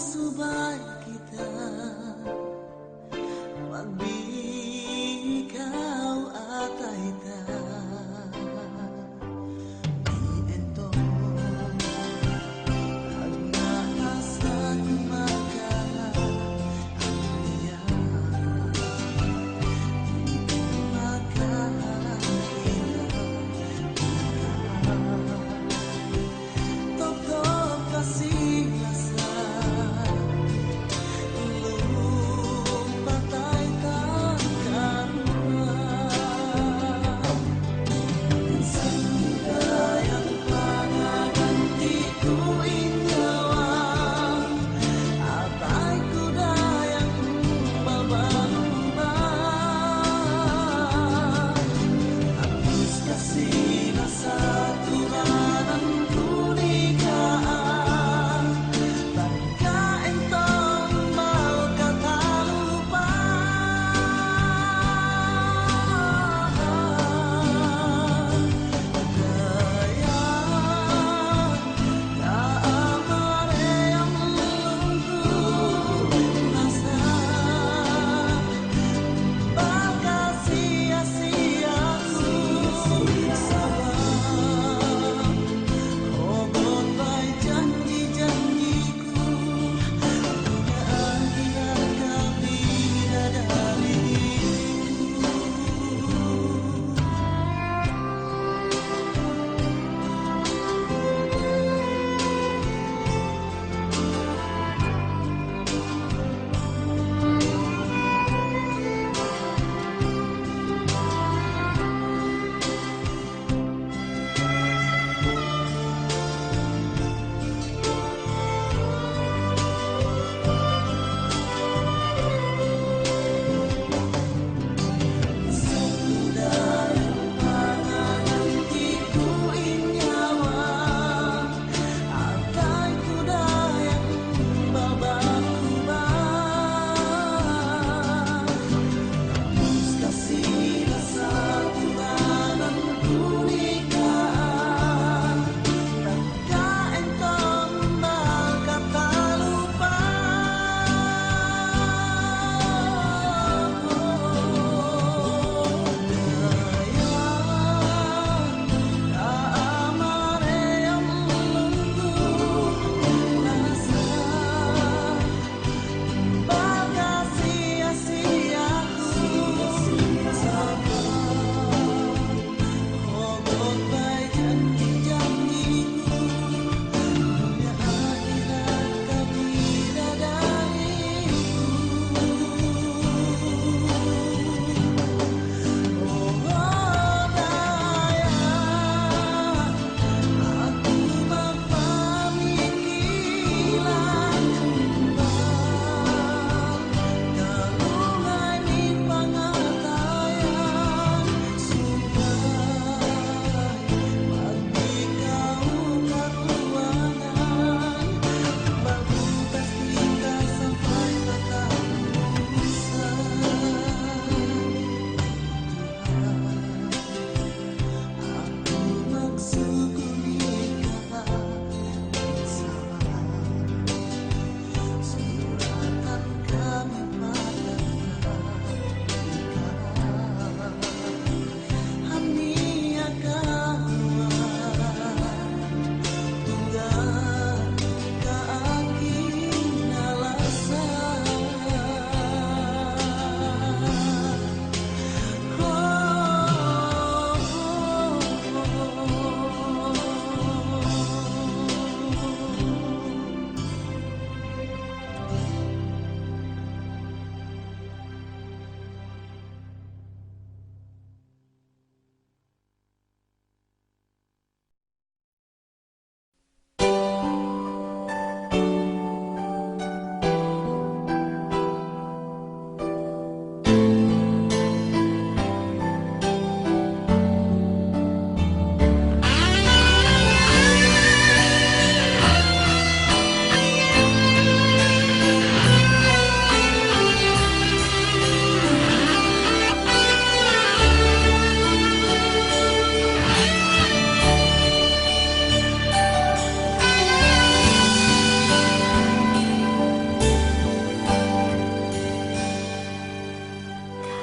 subay kita magbikaw at aita iento nagnaasa kumaga ang niya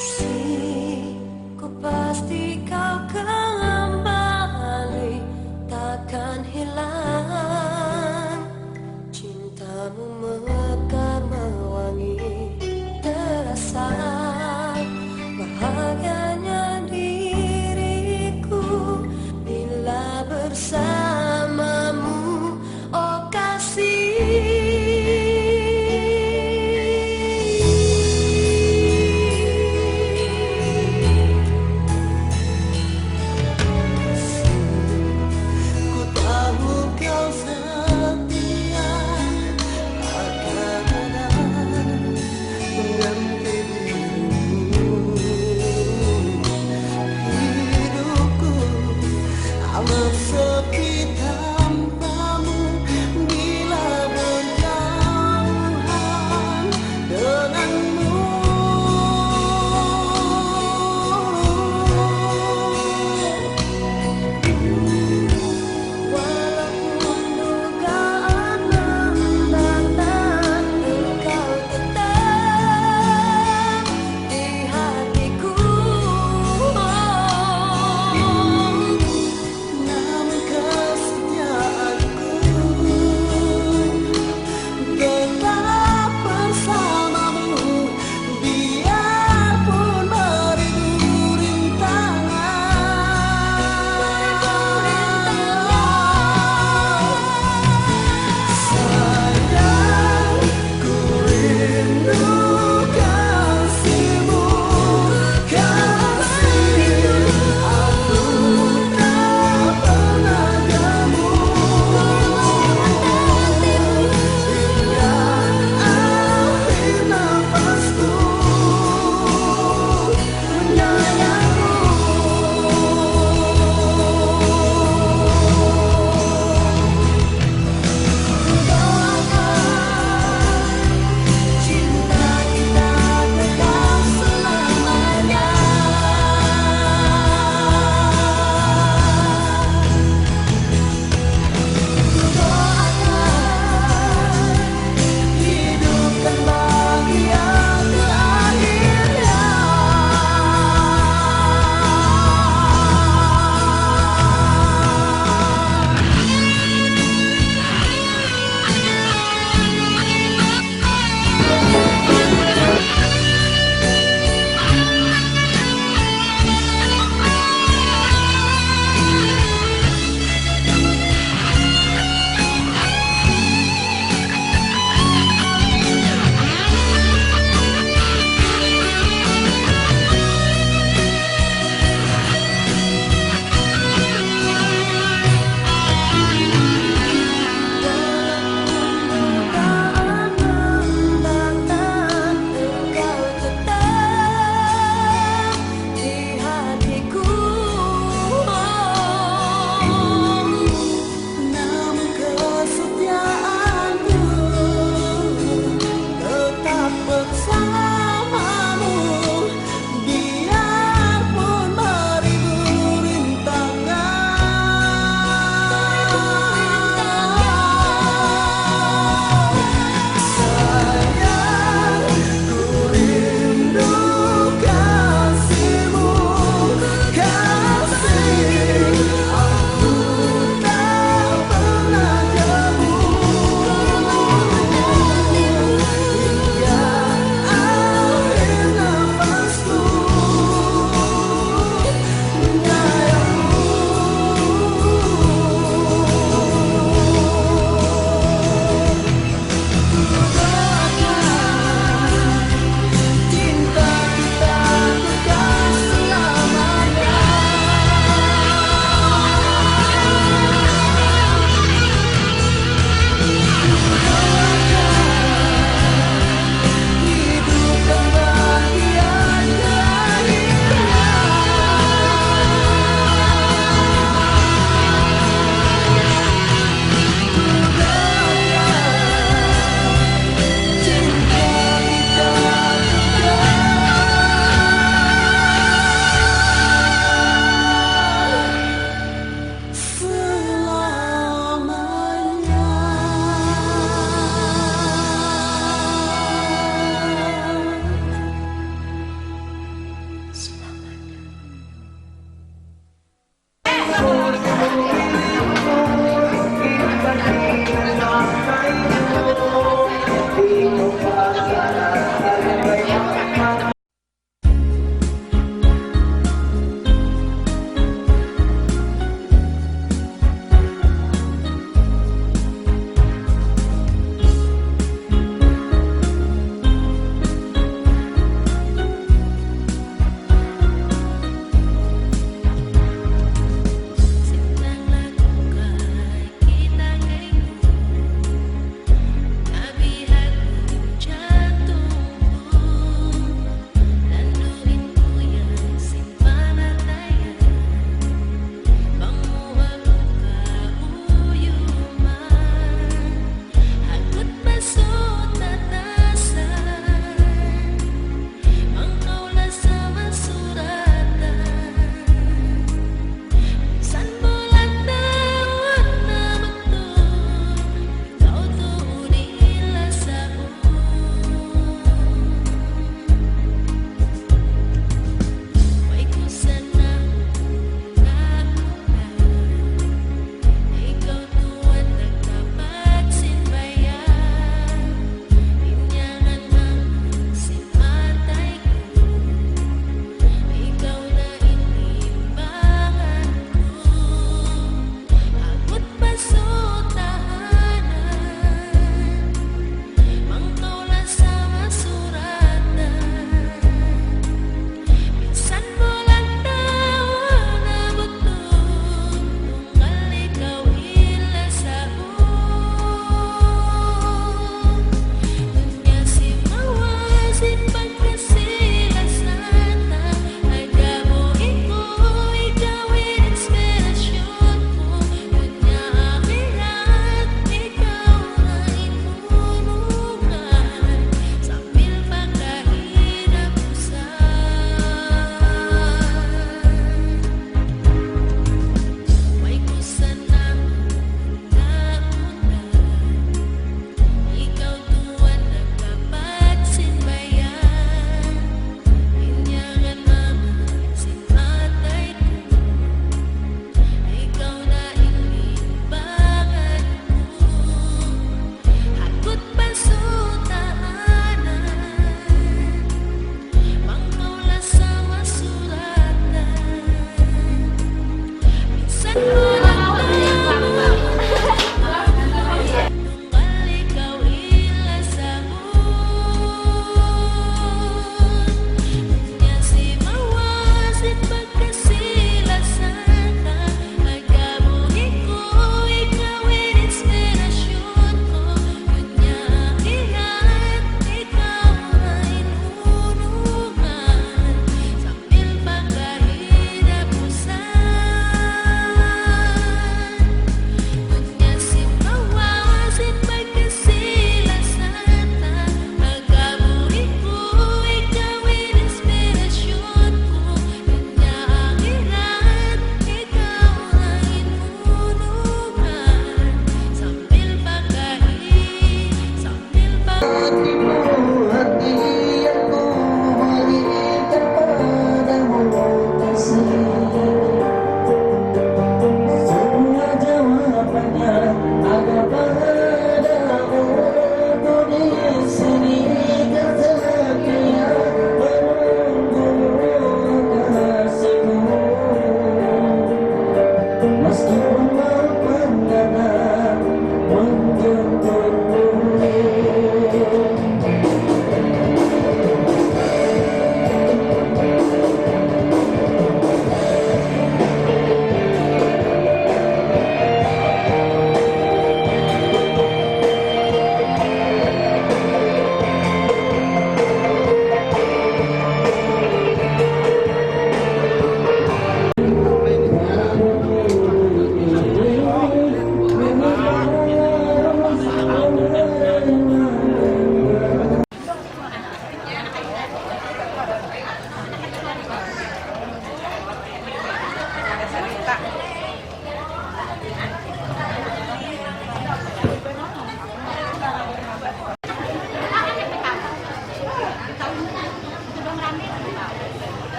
Ku pasti kau kembali, takkan hilang. Cintamu mekar mewangi, terasa bahagianya diriku bila bersamamu, oh kasih. Ku tahu kau setia, akan ada pengganti diri.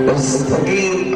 Terus pergi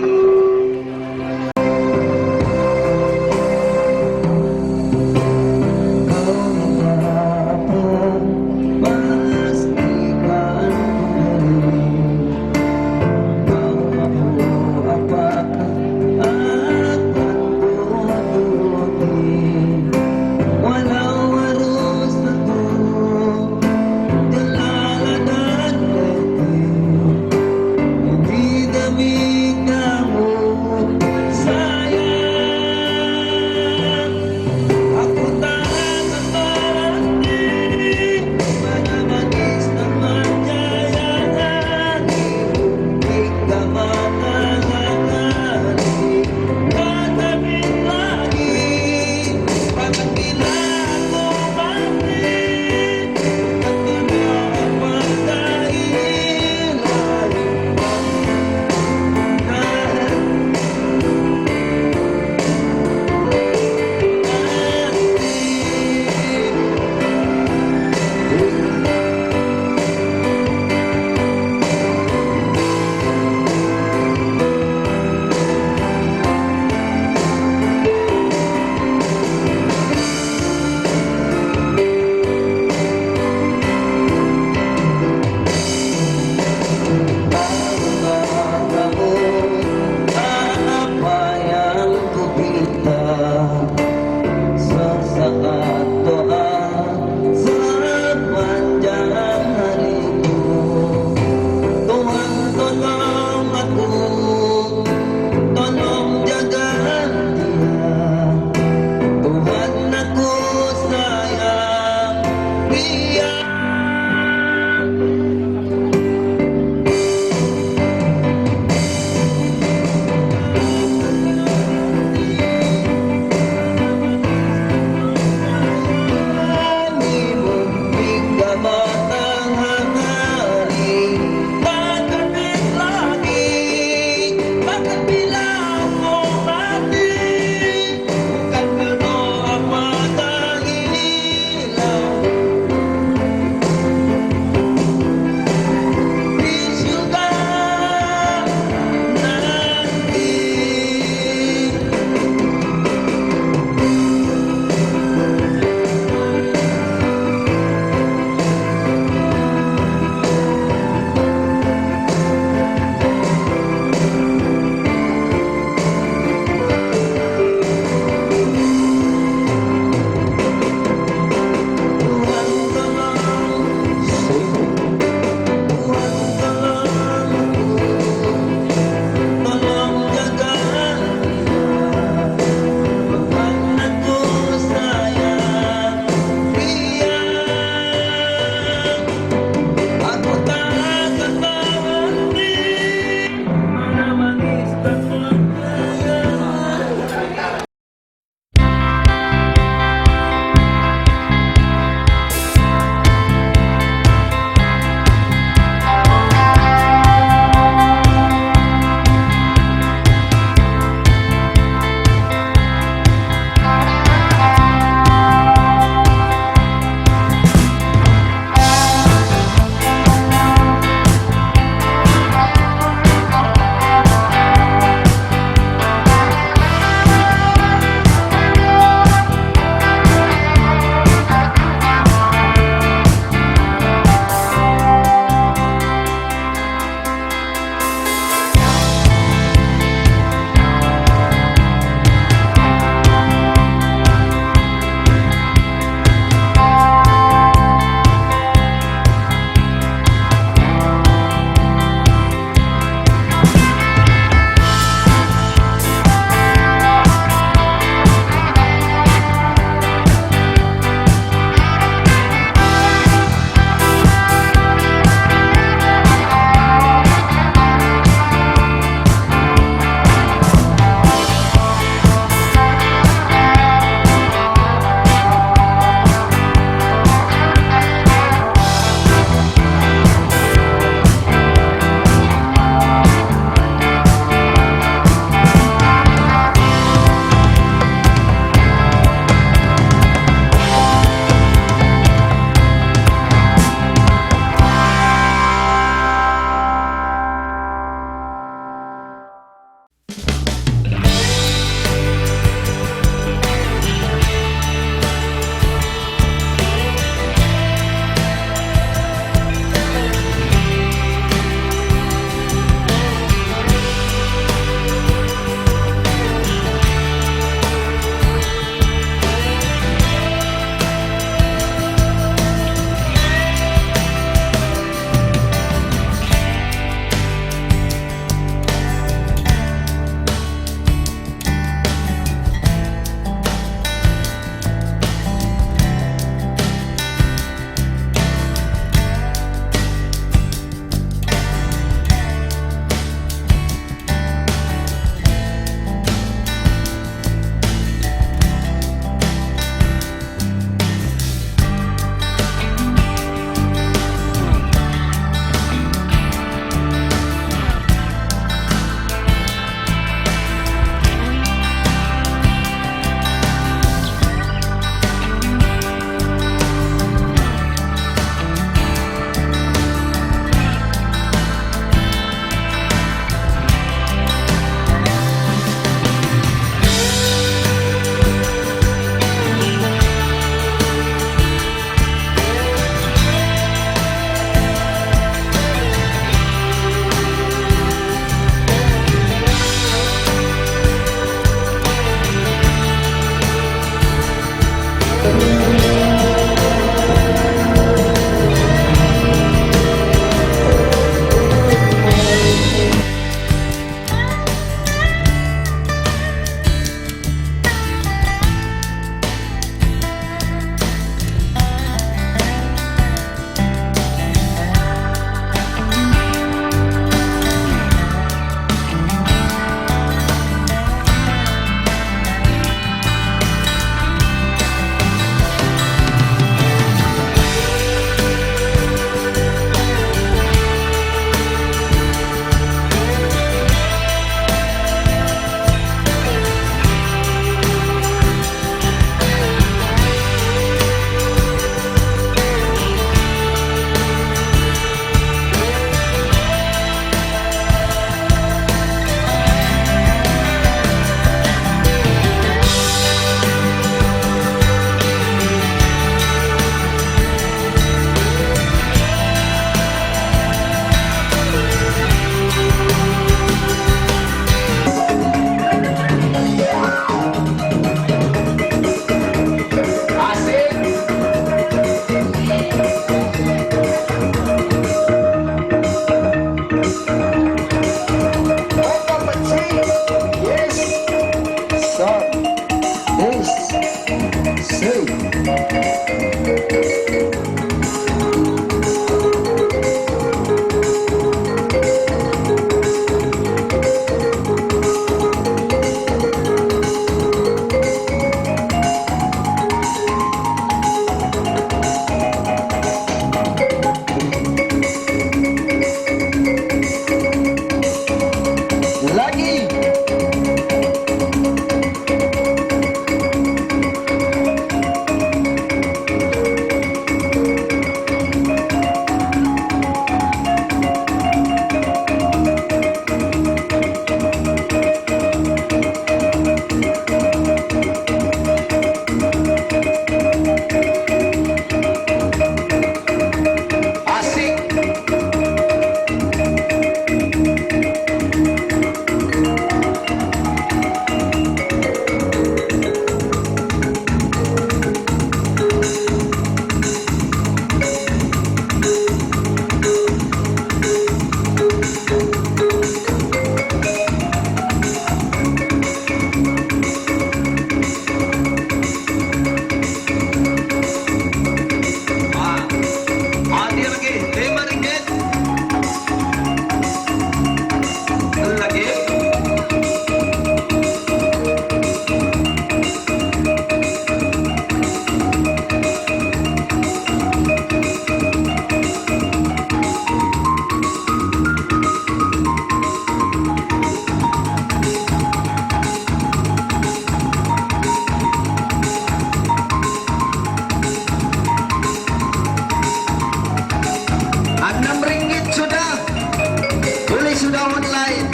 sudah online.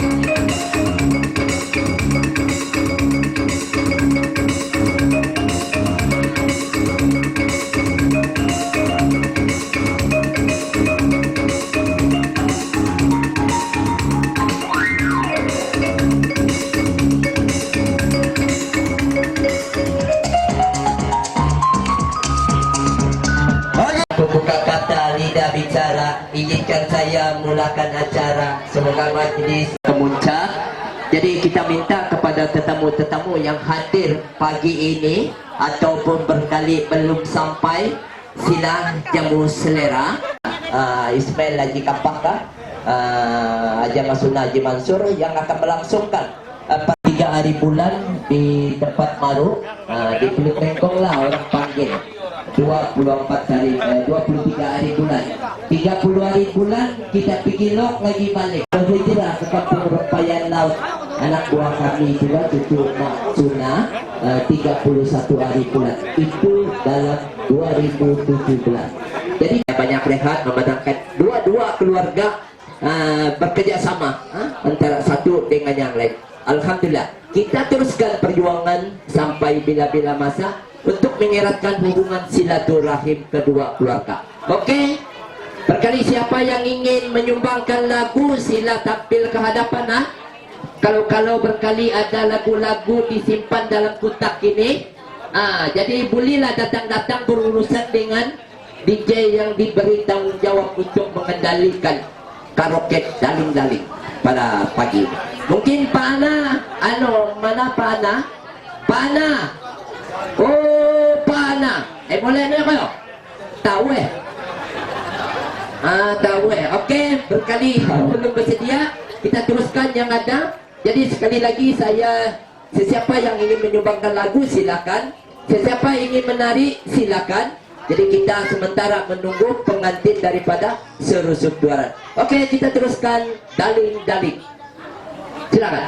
Pembuka kata lidah bicara, izinkan saya mulakan acara. Semoga majlis kemuncak. Jadi kita minta kepada tetamu-tetamu yang hadir pagi ini ataupun berkali belum sampai, sila jamu selera. Ismail Haji Kampaka, Haji Masuna Haji Mansur yang akan melangsungkan 3 hari bulan di tempat Maru, di Pulau Tengkong lah orang panggil. 24 hari, 23 hari bulan, 30 hari bulan kita pergi lok lagi balik berhijrah ke kampung Rempayan Laut. Anak buah kami juga cucu Mak Suna, 31 hari bulan itu dalam 2017. Jadi banyak rehat memadamkan dua keluarga bekerja sama antara satu dengan yang lain. Alhamdulillah kita teruskan perjuangan sampai bila-bila masa untuk mengeratkan hubungan silaturahim kedua keluarga. Oke? Berkali siapa yang ingin menyumbangkan lagu sila tampil ke hadapan. Kalau berkali ada lagu-lagu disimpan dalam kotak ini. Jadi bolehlah datang-datang berurusan dengan DJ yang diberi tanggung jawab untuk mengendalikan karaoke daling-daling pada pagi ini. Mungkin Pak Ana, mana Pak Ana? Pak Ana. Oh, Pak Ana. Boleh ni kayo? Tahu tahu Okey, berkali belum bersedia, kita teruskan yang ada. Jadi sekali lagi sesiapa yang ingin menyumbangkan lagu silakan. Sesiapa ingin menari silakan. Jadi kita sementara menunggu pengantin daripada Serusuk Duaran. Okey, kita teruskan daling-daling. Silakan.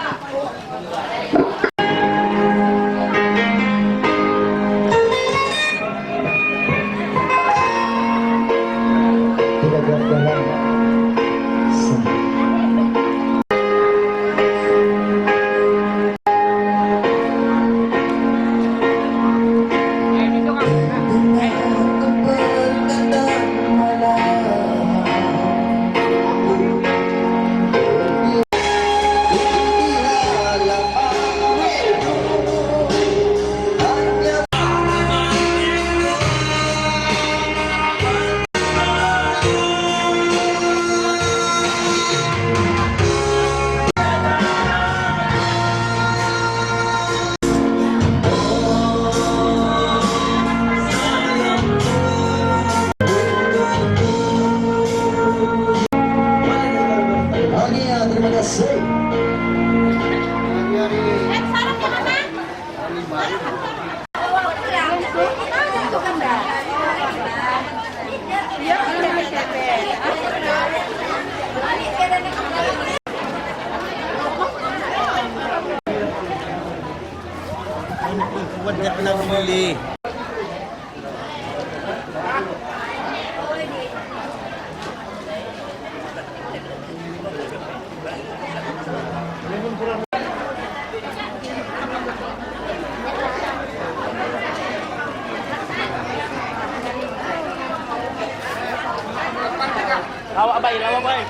Dia pernah memilih. Awak baik, awak baik.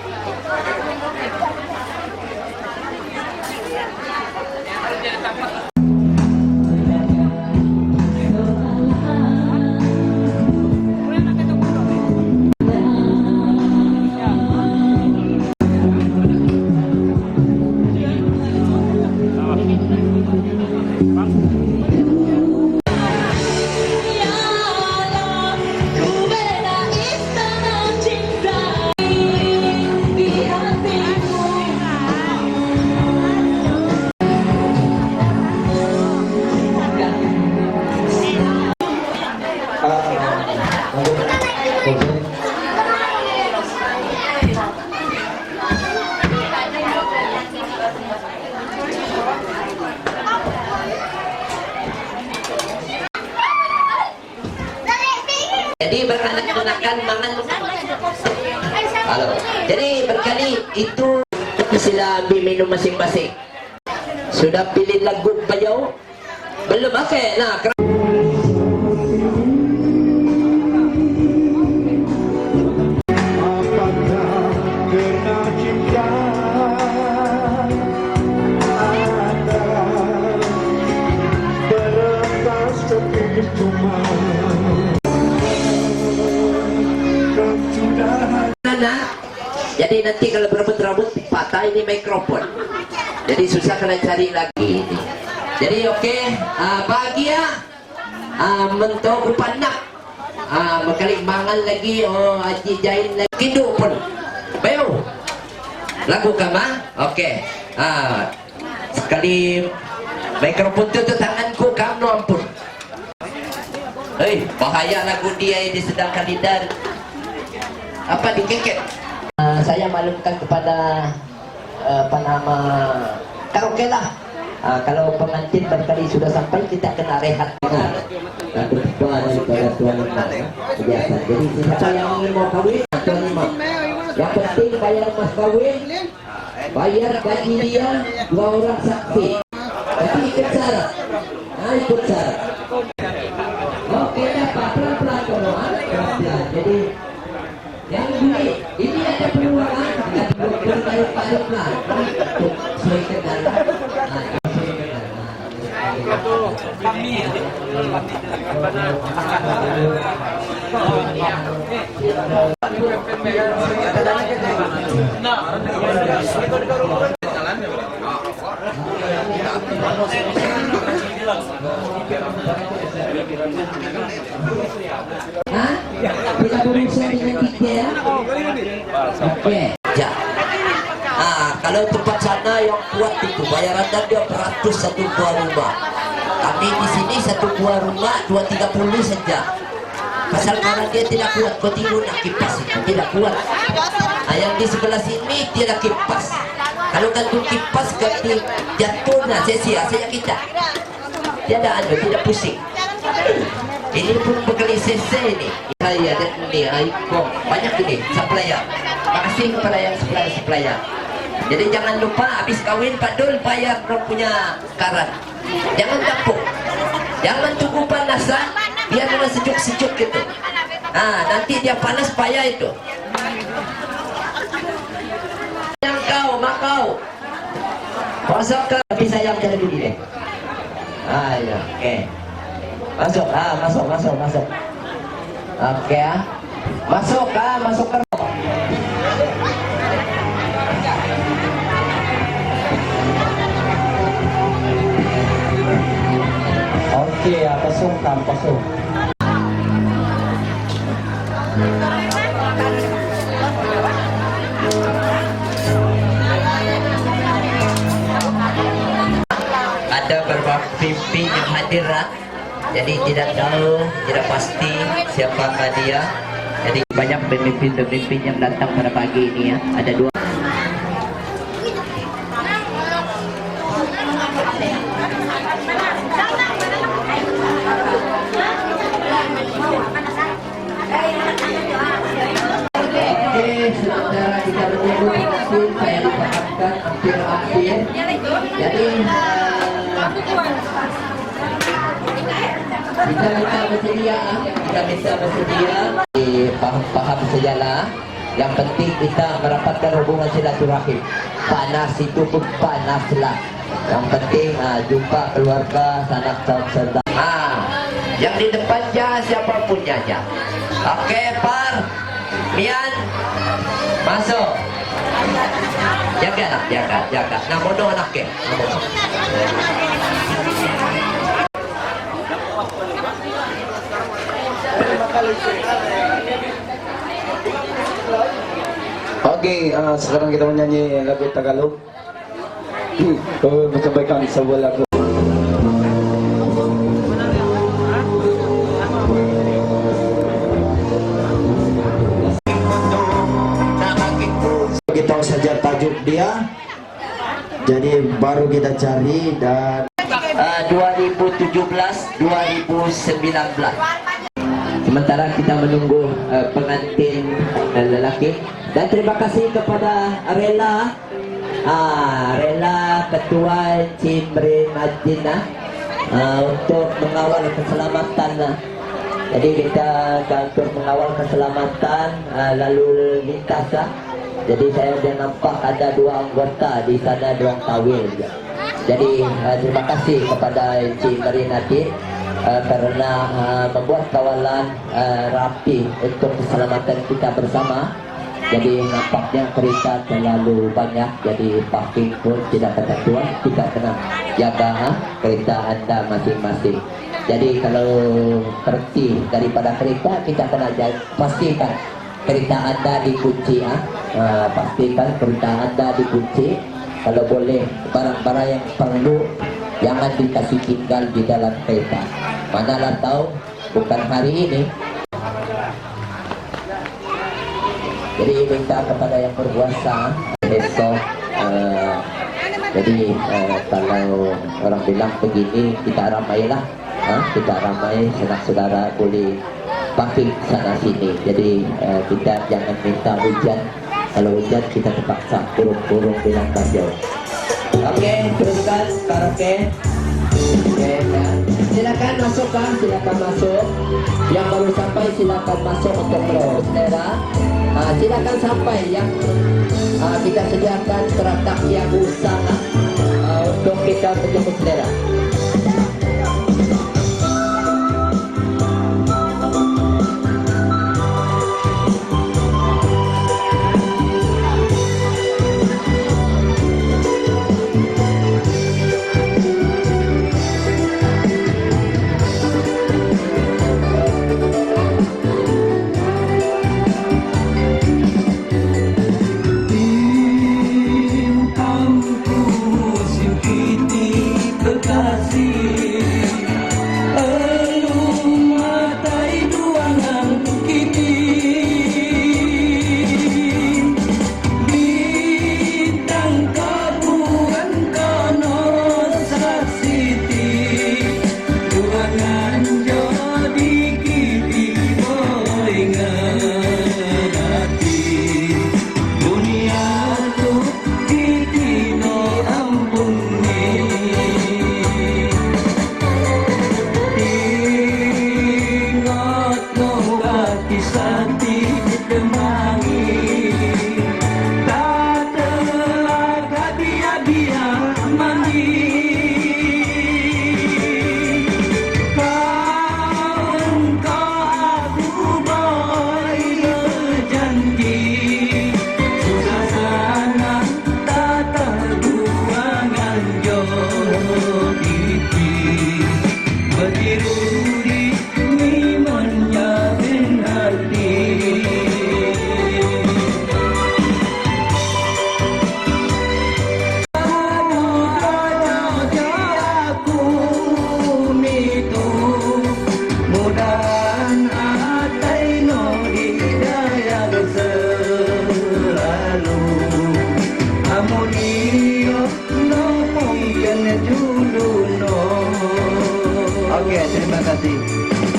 Jadi beranak-anakan mangan. Halo. Jadi berkali itu Sila ambil minum masing-masing. Sudah pilih lagu bayau? Belum, okey. Nah, jadi nanti kalau berebut rambut patah ini mikrofon. Jadi susah kalian cari lagi ini. Jadi okey, bahagia mentok rupanak. Makalik mangan lagi aji jain lagi kindu pun. Bayo. Lagu kama? Okey. Sekali mikrofon tu tanganku kamu ampun. Hei, bahaya lagu dia ini sedang kandidat. Apa dikekek? Saya maklumkan kepada nama karaoke lah. Kalau pengantin barangkali sudah sampai, kita kena rehat. Berdoa daripada Tuan Imam. Biasa. Jadi siapa yang ingin mau kawin, Tuan Imam. Yang penting bayar mas kawin, bayar gaji dia, 2 orang saksi. Tapi ikut syarat. Ikut syarat. Oke, dapat pelan-pelan pelan. Jadi yang ini ada peluang kita bertarik-tarik lah untuk sesuai kita berusaha dengan detail. Oke. Ya. Kalau tempat sana yang kuat itu bayarannya dia beratus satu buah rumah. Kami di sini satu buah rumah 230 saja. Pasal karena dia tidak kuat, kau tidur nak kipas itu tidak kuat. Yang di sebelah sini tidak kipas. Kalau gantung kipas ganti jatuh nah sia-sia saya kita. Tiada tidak pusing. Ini pun bekali CC ini. Saya dan ini Aiko banyak ini supplier. Makasih kepada yang supplier. Jadi jangan lupa habis kawin Pak Dul bayar kau punya karat. Jangan tampuk. Jangan tunggu panasan biar mana sejuk-sejuk gitu. Nanti dia panas payah itu. Yang kau makau. Masuk ke tapi saya jadi begini. Ya, oke. Masuk, masuk. Oke, masuk ke. Oke, pasung. Ada beberapa pimpin yang hadir, jadi tidak tahu, tidak pasti siapakah dia. Jadi banyak pemimpin-pemimpin yang datang pada pagi ini ya. Ada 2. Sementara kita menunggu pengantin, saya dipahamkan hampir-hampir. Jadi kita bisa bersedia, paham sajalah. Yang penting kita merapatkan hubungan silaturahim. Panas itu pun panaslah. Yang penting jumpa keluarga, sanak saudara. Yang di depan aja siapapun aja. Oke, Par, Mian, masuk. Jaga. Namono anak ke. Oke, sekarang kita menyanyi lagu Tagalog. Menyampaikan sebuah lagu. Kita saja tajuk dia. Jadi baru kita cari dan 2017 2019. Sementara kita menunggu pengantin lelaki. Dan terima kasih kepada Rela Rela Ketua Cimri Madinah untuk mengawal keselamatan. Jadi kita untuk mengawal keselamatan lalu lintas. Jadi saya dah nampak ada 2 anggota di sana, 2 tawil. Jadi terima kasih kepada Encik Marinati karena membuat kawalan rapi untuk keselamatan kita bersama. Jadi nampaknya kereta terlalu banyak, jadi parking pun tidak ketentuan. Kita kena jaga kereta anda masing-masing. Jadi kalau berhenti daripada kereta, kita kena pastikan kereta anda dikunci. Pastikan kereta anda dikunci. Kalau boleh barang-barang yang perlu jangan dikasih tinggal di dalam kereta. Manalah tahu bukan hari ini. Jadi minta kepada yang berkuasa besok. Jadi kalau orang bilang begini, kita ramailah. Kita ramai, saudara boleh parking sana sini. Jadi kita jangan minta hujan. Kalau hujan kita terpaksa kurung-kurung bilang kacau. Oke, teruskan karaoke. Oke, silakan masuk kan, silakan masuk. Yang baru sampai silakan masuk untuk terus, saudara. Silakan sampai yang kita sediakan teratak yang usaha untuk kita menjemput saudara.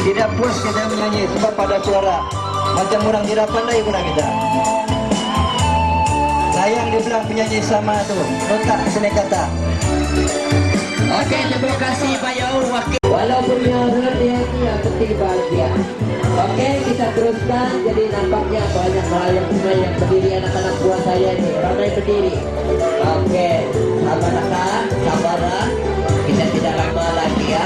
Tidak puas kita menyanyi sebab pada suara macam orang tidak pandai pula kita. Sayang dia bilang penyanyi sama tu, letak sini kata. Oke, terima kasih Pak Yau. Walaupun yang penting bahagia. Oke, kita teruskan. Jadi nampaknya banyak melayang sungai yang berdiri, anak-anak buah saya ini ramai berdiri. Oke, sabarlah. Kita tidak lama lagi ya.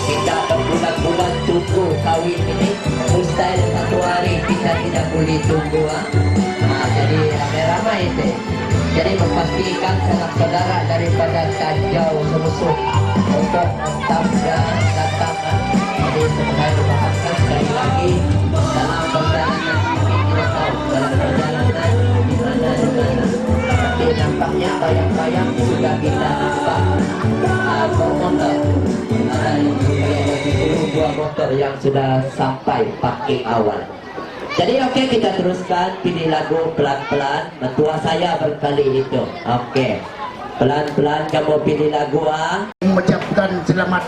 Kita berbulan-bulan tunggu kawin ini. Mustahil 1 hari kita tidak boleh tunggu. Jadi ramai-ramai itu. Jadi memastikan sanak-saudara daripada tajau semusuh untuk datang. Jadi sebenarnya bahaskan sekali lagi dalam perjalanan ini kita tahu dalam perjalanan di mana. Tapi nampaknya bayang-bayang sudah kita nampak bermotor. Ada 2 motor yang sudah sampai parking awal. Jadi oke, kita teruskan pilih lagu pelan-pelan. Mentua saya berkali itu. Oke, pelan-pelan kamu pilih lagu mengucapkan selamat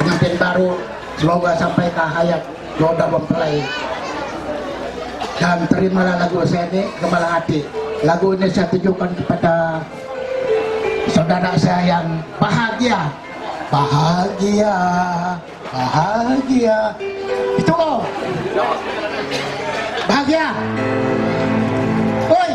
pengantin baru, semoga sampai ke hayat jodoh mempelai. Dan terimalah lagu saya ini kepala hati. Lagu ini saya tujukan kepada saudara saya yang bahagia, bahagia, bahagia. Itu kok bahagia. Oi.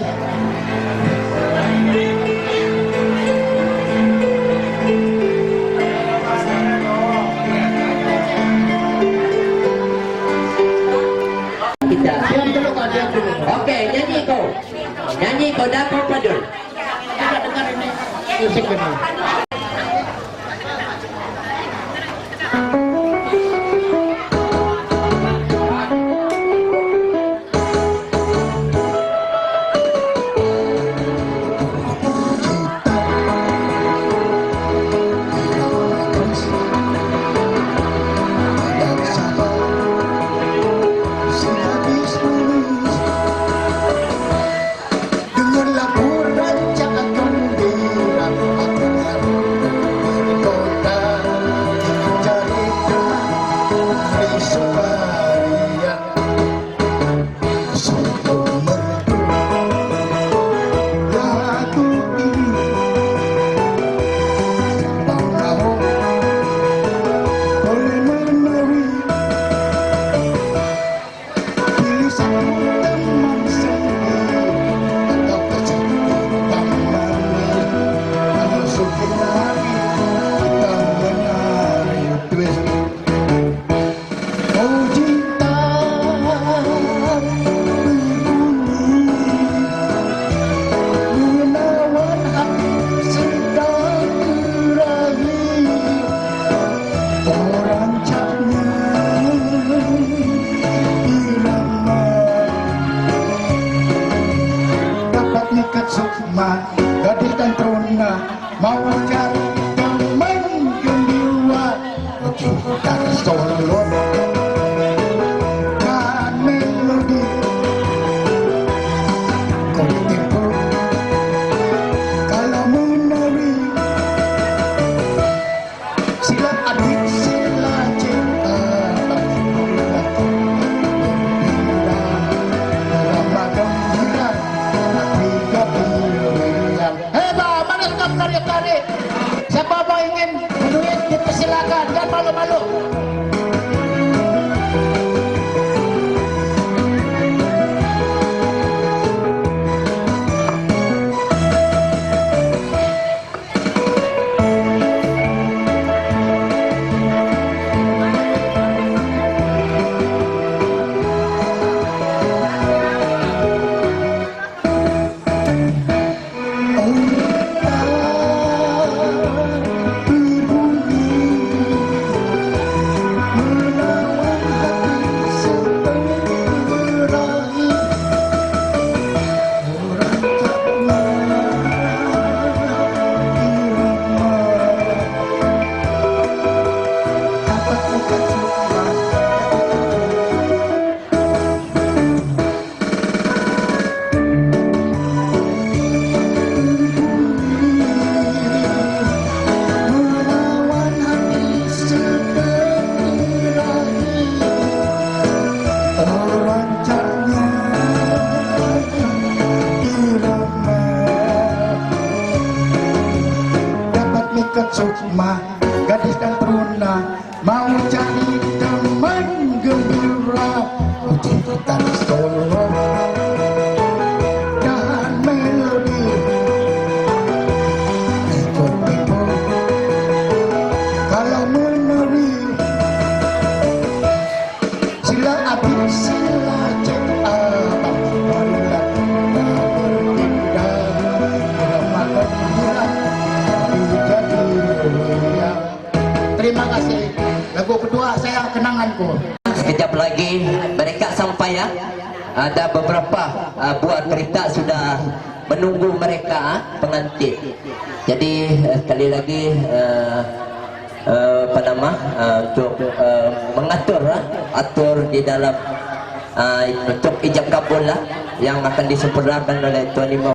Kita. Diam dulu kau, diam dulu. Okey, nyanyi kau. Nyanyi kau dapur padul. Tidak dengar ini musik ini. Dengan laporan jangan gembira, aku berkota cari dari Somalia. Sungguh merdu lagu ini, mau boleh menari. Pilih satu teman sendiri atau keselamatan masukin lagi kita menari twist. Oh cinta berbunyi menawan hati sedang berakhir. Orang caknya irama dapat nikat sukma, gadis dan teruna mau cari teman gembira. Kita solo dan melodi kontempo kalau menari. Sila adik sila cinta Ramadan bulan hati gembira. Heba, mana suka menarik-tarik? Siapa mau ingin berduit, dipersilakan, jangan malu-malu. Sukma, gadis dan teruna mau cari teman gembira. Kita solo dan melodi ikut tempo kalau menari. Sila adik sila cinta marilah kita berpindah Ramadan bulan jadi mulia. Terima kasih. Lagu kedua saya kenanganku. Sekejap lagi mereka sampai ya. Ada beberapa buah kereta sudah menunggu mereka pengantin. Jadi sekali lagi apa nama untuk mengatur atur di dalam untuk ijab kabul lah yang akan disempurnakan oleh Tuan Imam.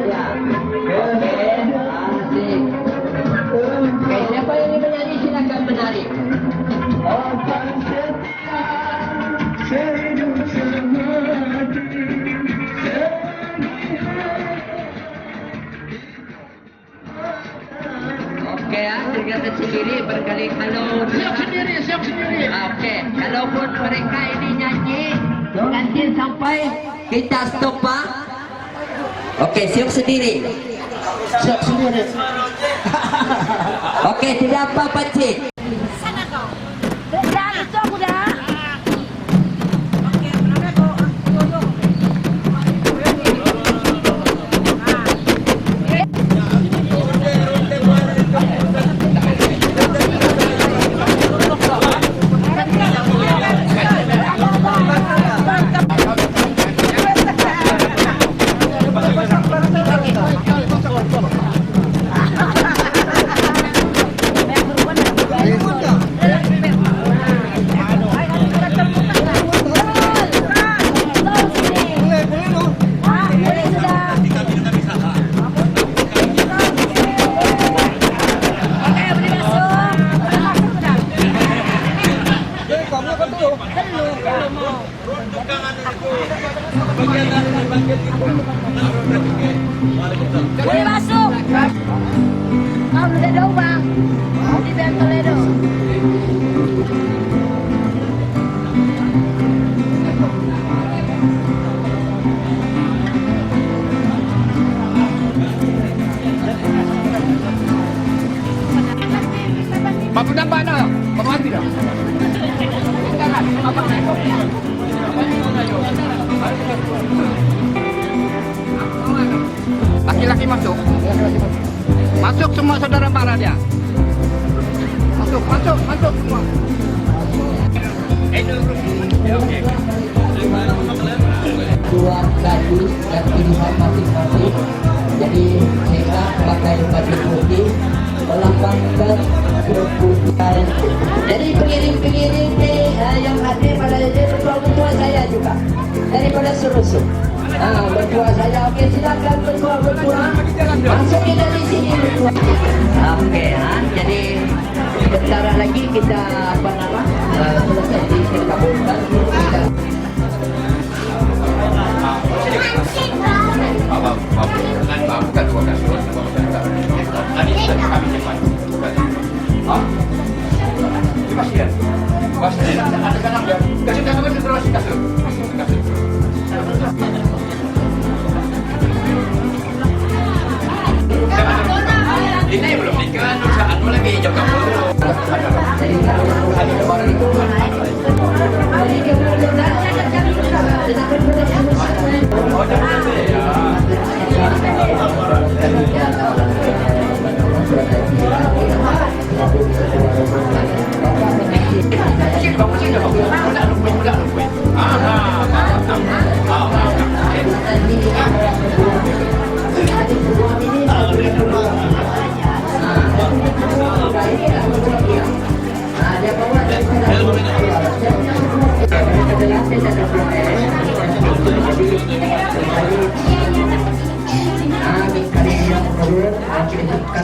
ya. Oke, asik. Oke, siapa yang ingin menyanyi silakan menari. Oke ya, tergantung sendiri berkali kalau siap sendiri. Oke, kalaupun mereka ini nyanyi gantian sampai kita stop pak. Oke, siap sendiri. Oke, tidak apa-apa cik. Boleh masuk. Kau udah jauh bang. Di Band Toledo. Bapak dapat dah. Bapak mati dah. Laki-laki masuk. Masuk semua saudara mara dia. Masuk semua. Dua gadis dan pilihan masing-masing. Jadi mereka pakai baju putih melambangkan keputihan. Jadi pengiring-pengiring yang hadir pada berdua saya juga daripada Serusup. Berdua saya, oke silakan berdua masuk dari sini berdua. Oke, jadi sebentar lagi kita selesai dikabulkan. Ini belum nikah, anu lagi jaga dulu.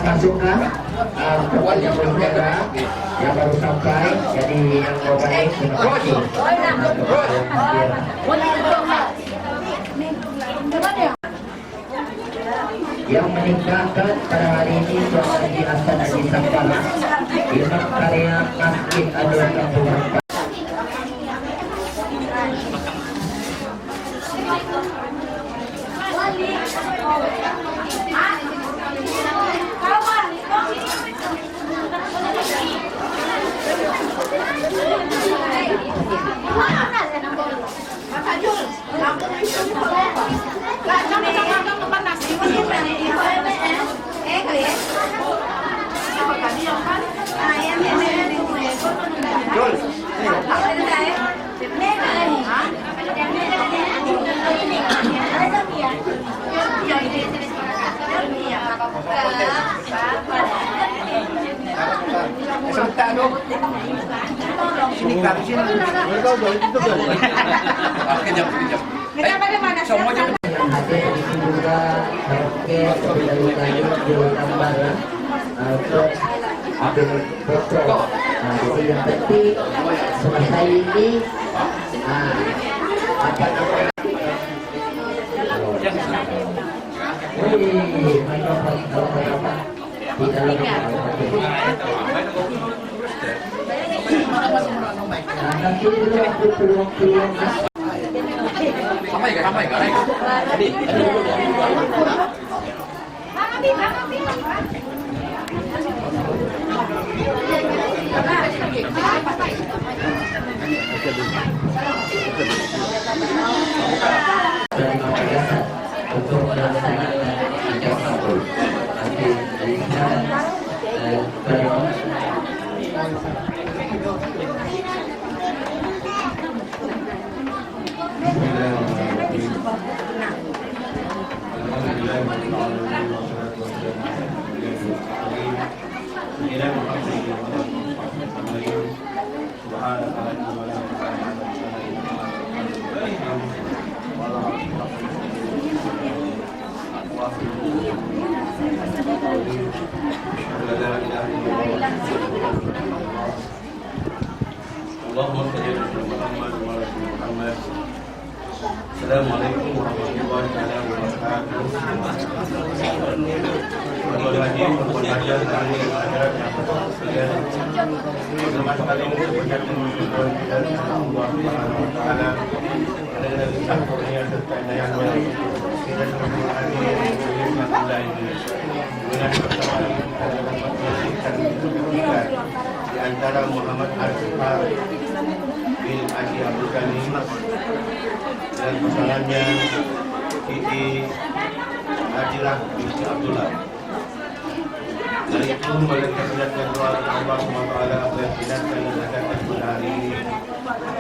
Masukan kawan yang berjaga yang baru sampai, jadi yang mau balik terima kasih. Yang menikahkan pada hari ini Tuan Haji Hasan Haji Sampala, Imam Karya Masjid Adul Kampung. Sini kak, sini. Kejap. Semua juga. pakai lalu di gambar ada foto. Jadi yang penting selesai ini apa namanya? Di dalam nanti dulu aku peluang-peluang Ramai ke? untuk melaksanakan ijazah nanti Assalamualaikum warahmatullahi wabarakatuh. Selamat pagi, perempuan hajar hari ini akhirat yang sekalian. Selamat sekali mengucapkan syukur kita Allah Subhanahu wa taala dengan lisan kurnia serta inayahnya kita semua hari ini alhamdulillah ini dengan persamaan kita dapat menyaksikan ketika di antara Muhammad Al-Sufar bin Haji Abdul Ghani dan pasangannya Siti Adilah binti Abdullah. Dari itu mereka menjadikan doa Allah SWT apa yang tindakan dan zakatkan pada hari ini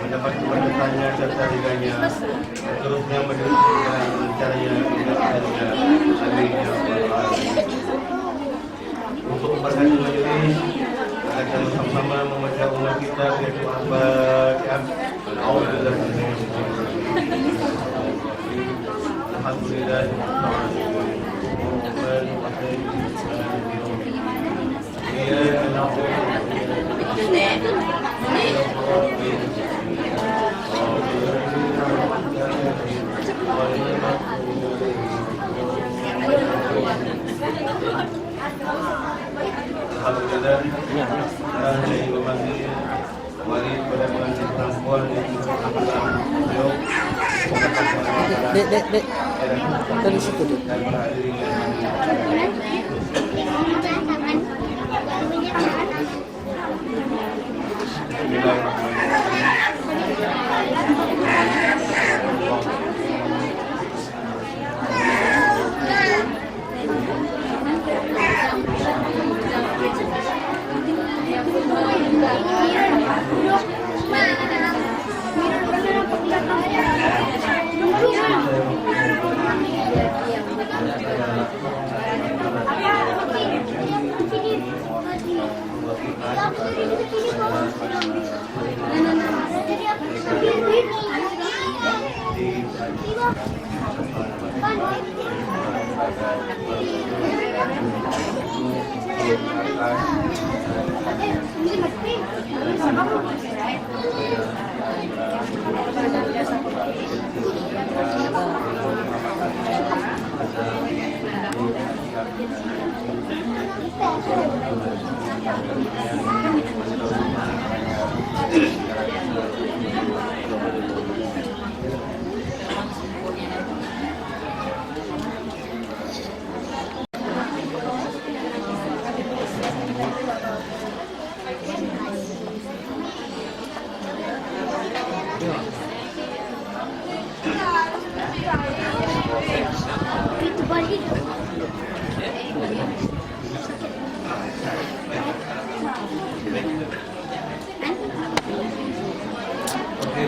mendapat keberkatannya serta ridhanya dan terusnya menderita dengan caranya hingga akhirnya. Amin ya rabbal alamin. Untuk memberkati majelis, akan sama-sama membaca umat kita yaitu Al-Fatihah. Alhamdulillah. Alhamdulillah. Wali pada pengantin perempuan yang Dek. Dari situ, Dek.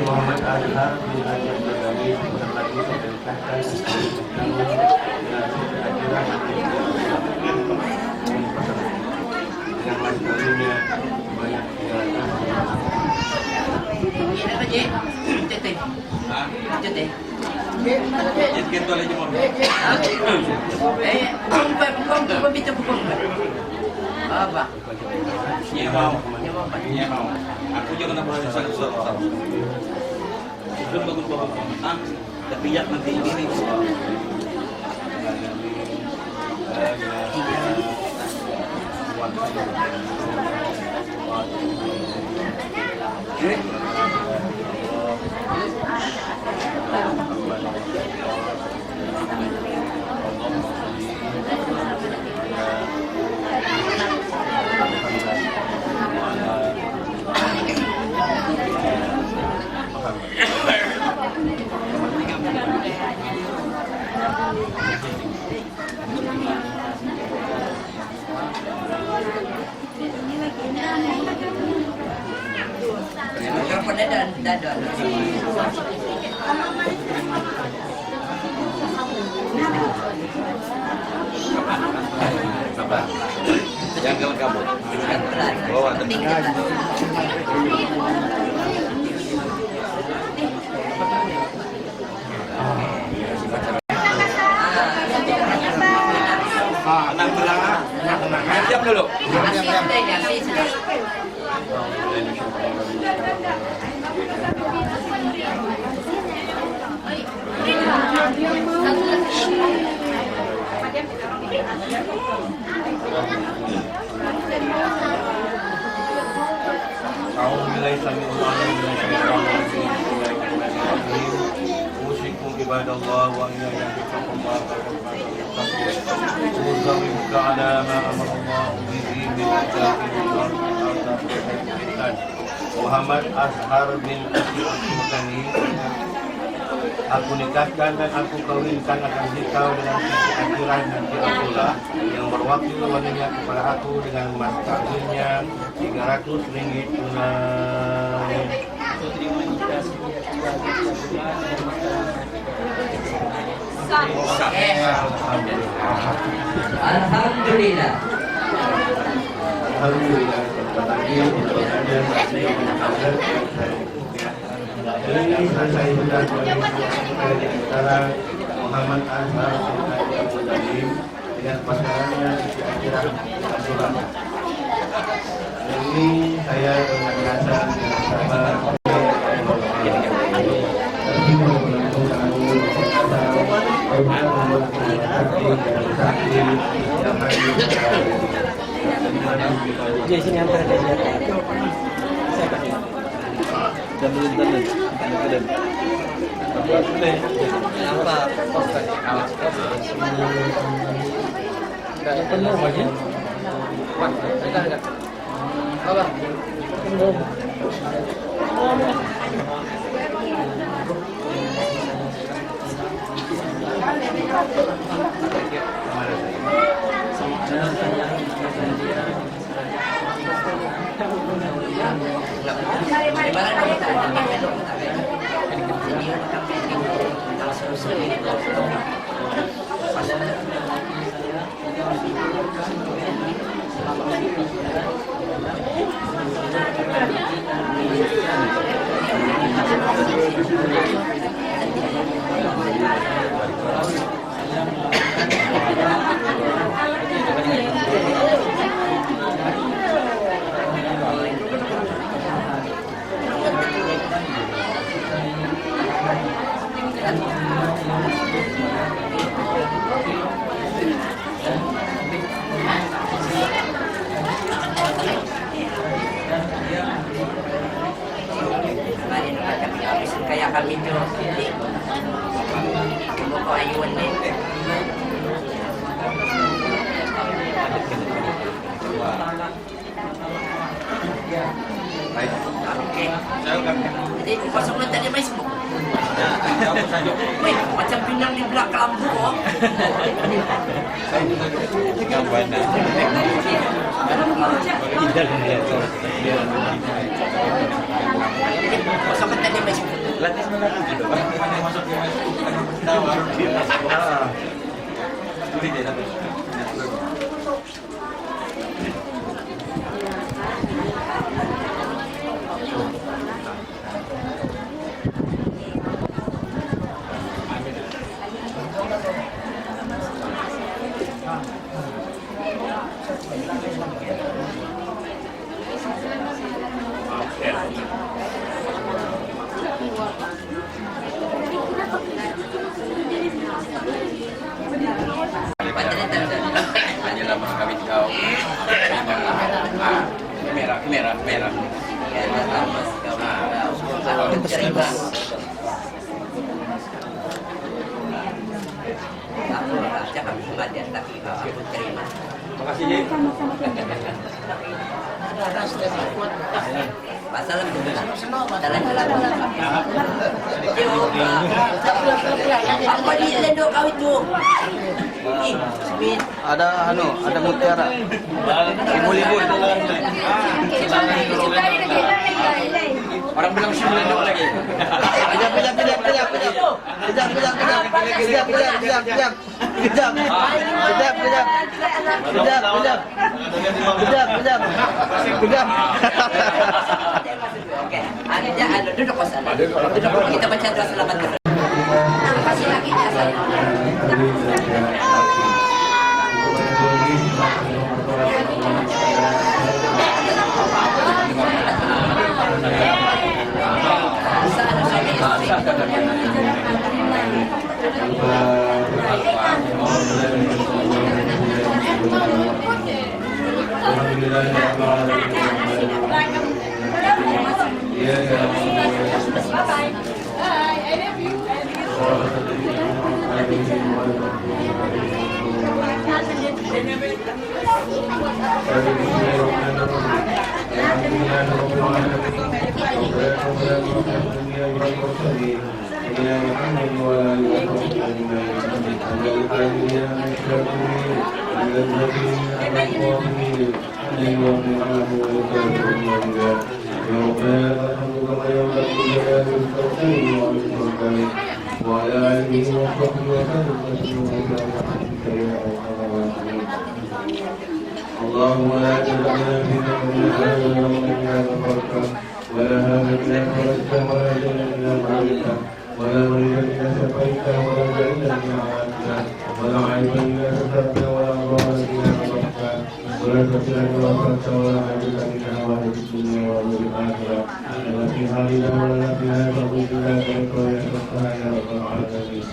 Muhammad Al-Har bin Haji Abdul Ghani lagi memerintahkan dengan masalahnya banyak Cete. Yes, kita boleh jumpa. Bukan bicara bukan. Apa? Iya mau. Iya mau. Aku juga nak berani satu. Itu bagus. Tapi ya nanti ini. Mikrofonnya dan dada. Jangan gabut-gabut. Bawa tenang. Siap dulu. Ibadallah wa inna yattaqullah wa ala ma amara Allah bihi min Muhammad Azhar bin Asy-Syaikh. Aku nikahkan dan aku kawinkan akan engkau dengan sisi akhiran nanti Abdullah yang berwakil wanita kepada aku dengan mas kawinnya 300 ringgit tunai. Alhamdulillah. Ini saya sudah sekarang Muhammad Azhar dengan pasangannya Siti Akhirat Abdullah. Ini saya dengan rasa sabar. Jadi sini hampir ada dia. Saya kasih. Dan belum tentu. Apa? Poster. Enggak penuh aja. Enggak. Apa? Penuh. Kayak kami itu buku ayun ni. Okey. Jadi pasang letak di Facebook. Weh, macam pinggang di belakang kelambu oh. Yang mana? Pasang letak di Facebook. Latih melatih gitu. Mana masuk ke tawar. Ini dia dapat. kematian, tapi aku terima. Makasih Ji. Pak Salam dulu. Salam. Apa di lendok kau itu? Speed. Ada mutiara. Limbul. Orang bilang sih lendok lagi. Kejap. Oke, anda duduk kos sana. Duduk, kita baca doa selamat dulu. Kasih lagi jasa. اللهم لا تجعلنا في ذنوبنا ولا غفرته ولا هاما الا فرجته ولا دينا الا فعلته ولا مريضا الا شفيته ولا بعيدا الا عافيته ولا عيبا الا سترته ولا ضررا الا غفرته ولا تسلا الا غفرته ولا حاجه من حوائج الدنيا وامور الاخره ولا في حالنا ولا في هذا الوقت لا ترك ولا تركها يا رب العالمين.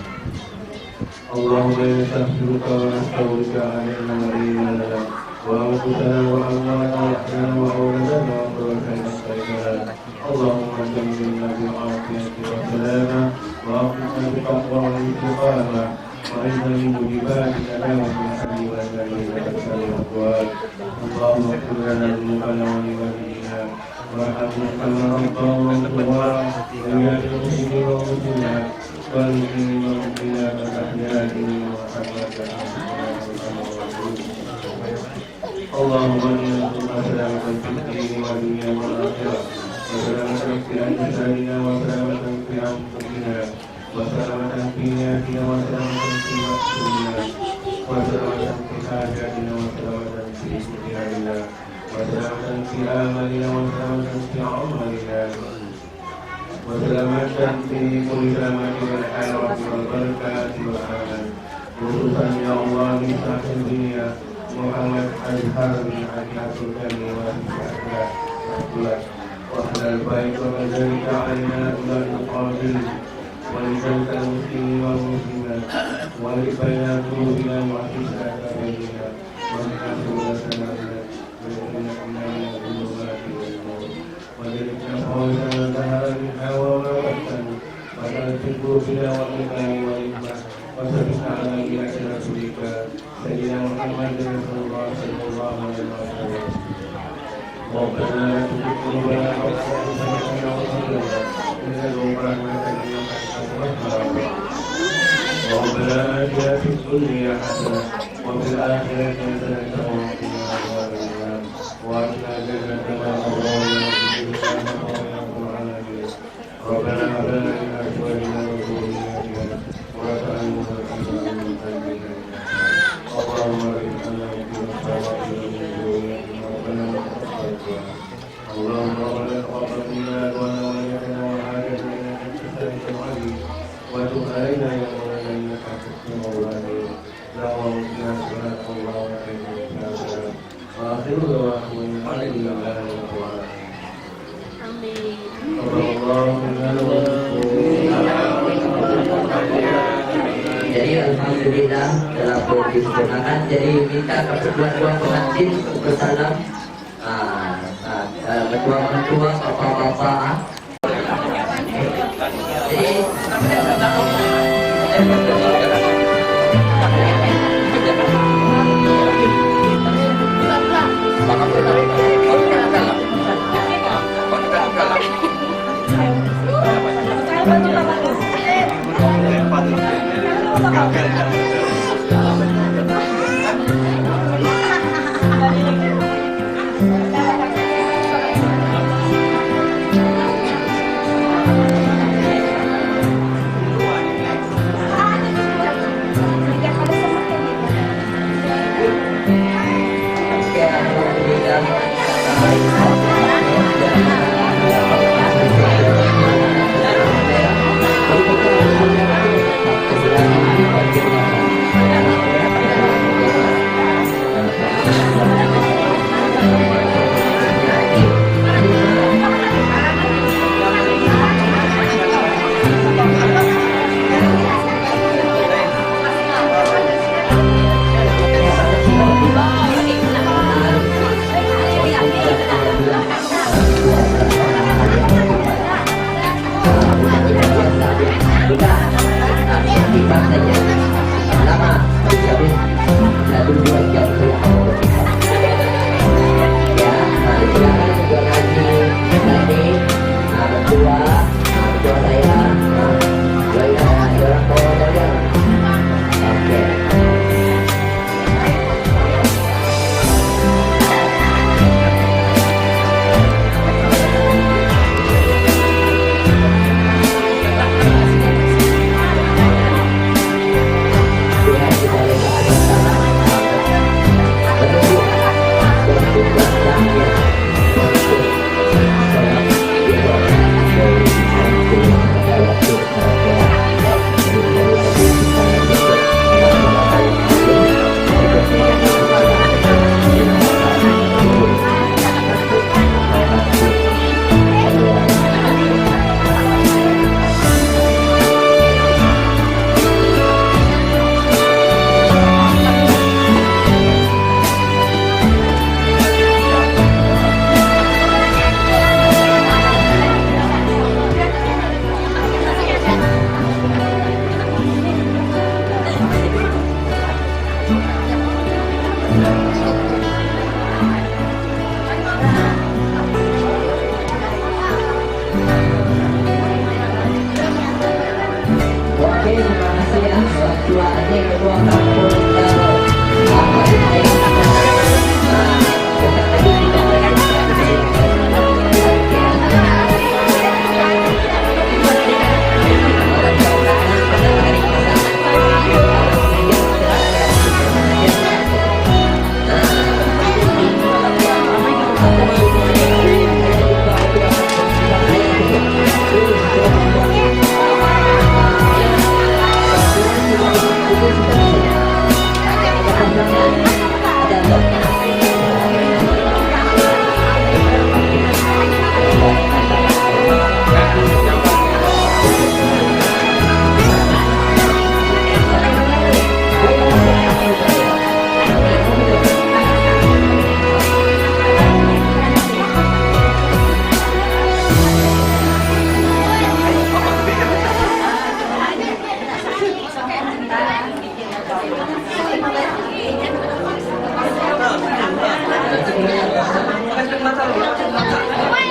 اللهم نستغفرك ونستغفرك علينا ولينا لنا وأنفسنا وأموالنا وأهلنا وأولادنا وقرة أعيننا. اللهم جملنا بالعافية والسلامة وأعطنا بالتقوى والاستقامة وأنت من موجبات سلامة الحي والجليل وأحسن الأقوال. اللهم اغفر لنا ذنوبنا ولوالدينا وارحمنا كما ربنا صغارا وإياك المسلمين والمسلمات والمسلمين والمسلمات الأحياء وأموات. اللهم إنا نسألك سلامة في الدين والدنيا والآخرة وسلامة في أجسادنا وسلامة في أنفسنا وسلامة في نياتنا وسلامة في مقصودنا وسلامة في حاجاتنا وسلامة في سؤالنا وسلامة في آمالنا وسلامة في عمرنا وسلامة في كل سلامة والحياة والبركات والأمان خصوصا يا الله من ساعة الدنيا محمد أزهر بن حكيم سلطان وأخلاق وأهل البيت وكذلك علينا أولاد القاتل ولجلد المسلمين والمسلمات ولبين قلوبنا وأحسن بيننا ولنا سبلتنا إنك من الظلمات والنور وجعلنا فوزنا ظهر منها وما وحسن وجعل في قلوبنا والإيمان والإيمان وثبت على ملة رسولك سيدنا محمد صلى الله عليه وسلم. ربنا لا تزغ قلوبنا بعد إذ هديتنا وهب لنا من لدنك رحمة إنك أنت الوهاب. ربنا آتنا في الدنيا حسنة وفي الآخرة حسنة وقنا عذاب النار وأدخلنا جنة مع الأبرار برحمتك يا رب العالمين. ربنا هب لنا من أزواجنا وذرياتنا قرة أعين واجعلنا للمتقين اللهم اجعلنا مقيم الصلاة ومن ذريتنا ربنا وتقبل اللهم ربنا تقبل منا دعاءنا ونيتنا وحاجتنا انك انت السميع العليم وتب علينا يا مولانا انك انت السميع العليم. اللهم اهدنا صراط الله وعلينا السلام واخر دعوانا الحمد لله رب العالمين. الله Jadi alhamdulillah telah disempurnakan. Jadi minta kedua-dua pengantin untuk bersalam, kedua orang tua, bapak-bapak. Jadi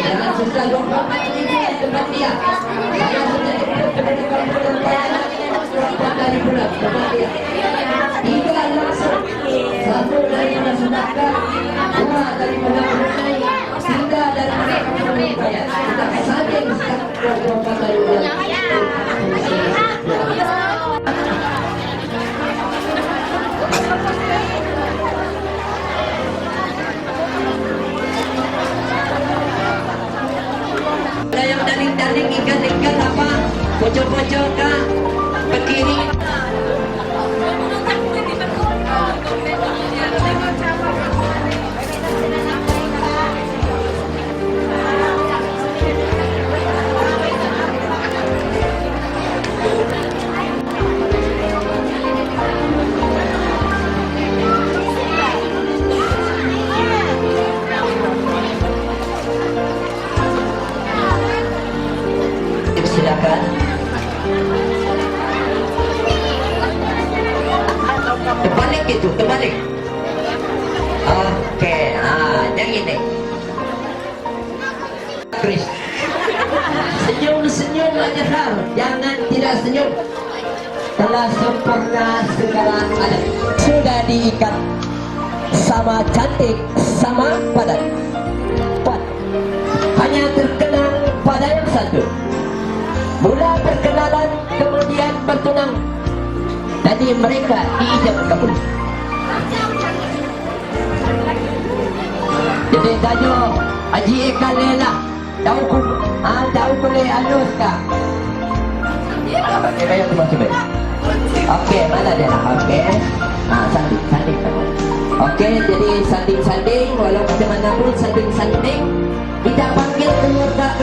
Jangan susah lupa ini tempat dia. Saya sudah tempat dari bulan tempat dia. Tiga langsung, satu dari mana sedekah, dua dari mana berunai, tiga dari mana berupaya. Kita saling berdoa dari bulan. Ada yang daling-daling ikan-ikan apa? Pojok-pojok kah? Ke kiri. Silakan. Terbalik itu, terbalik. Oke, yang ini. Chris. Senyum-senyum aja Har. Jangan tidak senyum. Telah sempurna segala ada. Sudah diikat. Sama cantik, sama padat. Hanya terkenal pada yang satu. Mula perkenalan, kemudian bertunang. Jadi mereka diijab kabul. Jadi tanya Haji Eka Lela, tahu boleh anus kah? Pakai kayak tu masih baik. Okey, mana dia lah? Okey, sanding. Okey, jadi sanding. Walau macam mana pun sanding. Kita panggil keluarga.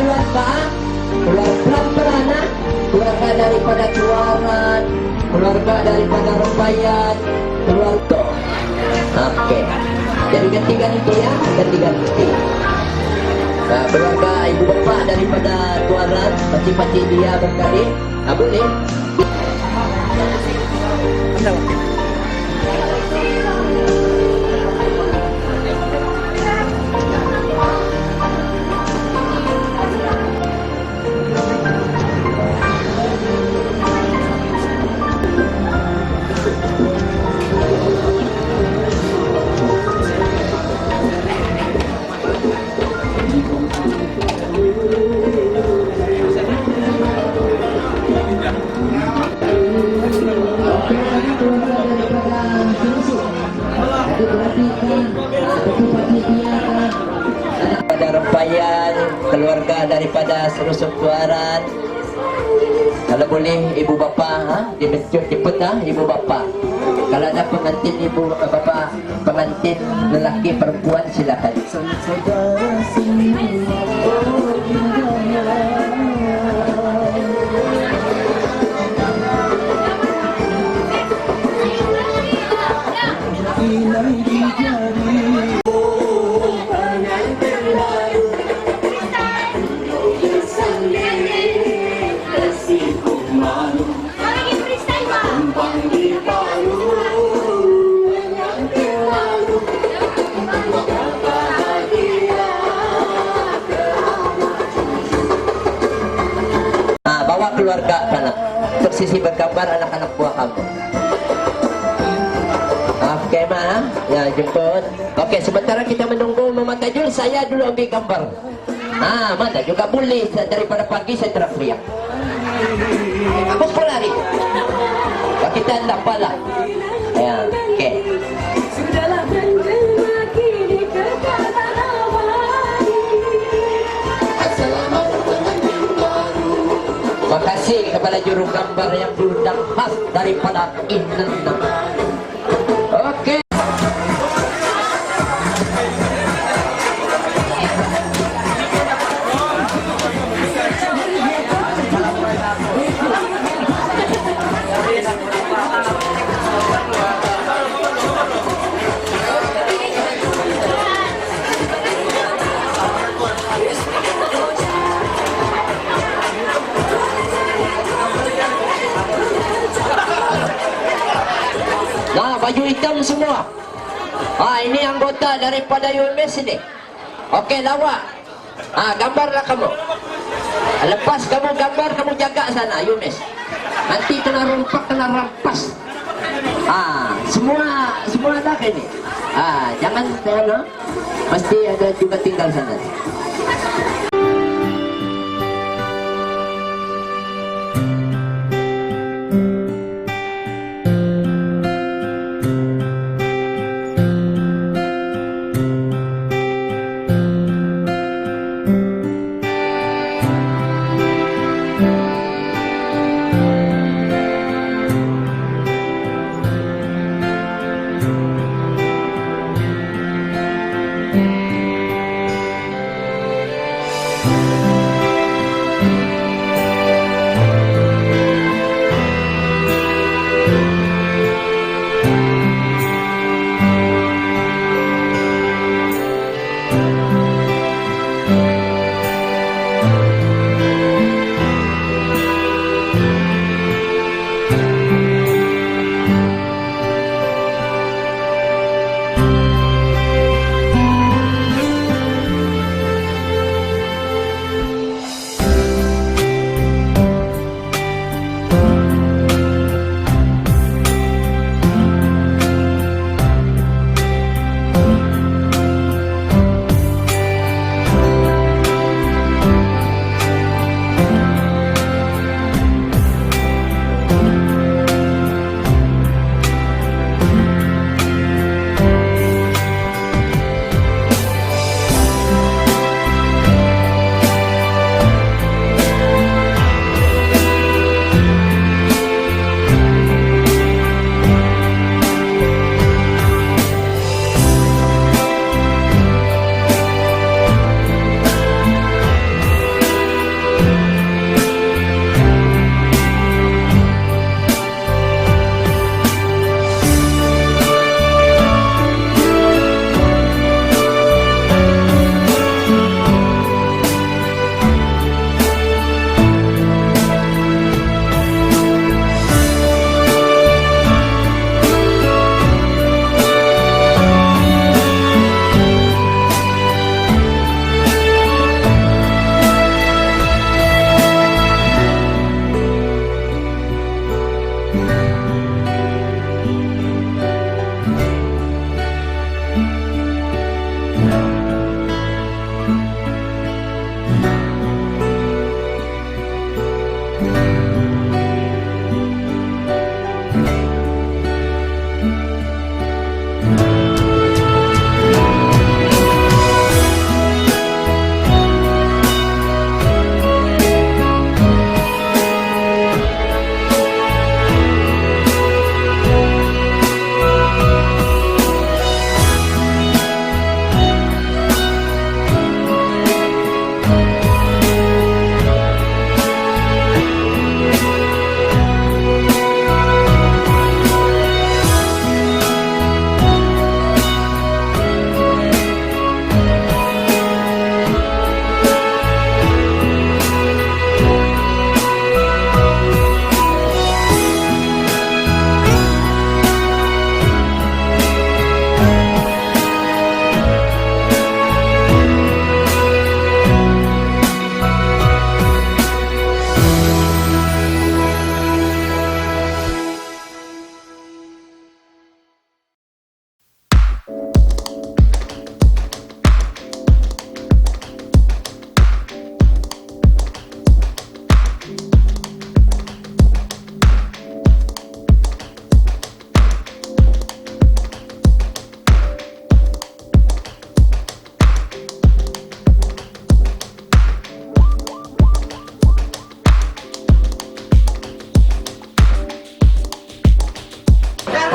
Keluar pelan-pelan, keluarga daripada keluaran, keluarga daripada Rempayan, keluarga. Okey. Jadi ganti-ganti ya, ganti-ganti. Nah, keluarga ibu bapa daripada keluaran, pakcik-pakcik dia berkali, boleh. Daripada Rempayan, keluarga daripada Serusuk Tuaran. Kalau boleh ibu bapa, jemput ibu bapa. Kalau ada pengantin ibu bapa, pengantin lelaki perempuan silakan. Bawa keluarga sana untuk sisi bergambar anak-anak buah kamu. Okey mana? Ya jemput. Okey, sementara kita menunggu Mama Tajul, saya dulu ambil gambar. Mana juga boleh daripada pagi saya teriak-teriak. Habis pelari. Kita tak pala. Ya, okey. Terima kasih kepada juru gambar yang diundang khas daripada Indonesia. Okey. Baju hitam semua. Ini anggota daripada UMS ini. Okey, lawak. Gambarlah kamu. Lepas kamu gambar, kamu jaga sana UMS. Nanti kena rompak, kena rampas. Semua ada ke ini. Jangan mesti ada juga tinggal sana.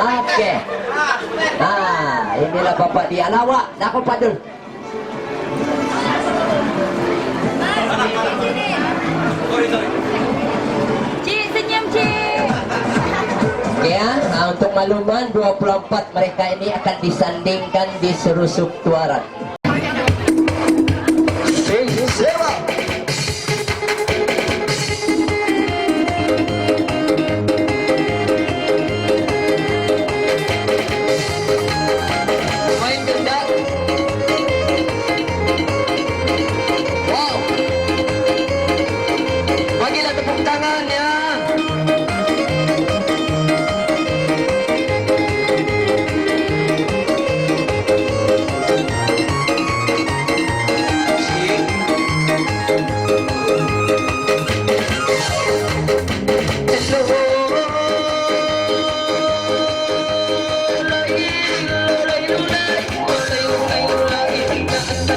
Okey. Inilah bapak dia. Lawak. Dah aku padul. Cik, senyum cik. Okey untuk makluman 24 mereka ini akan disandingkan di Serusuk Tuaran.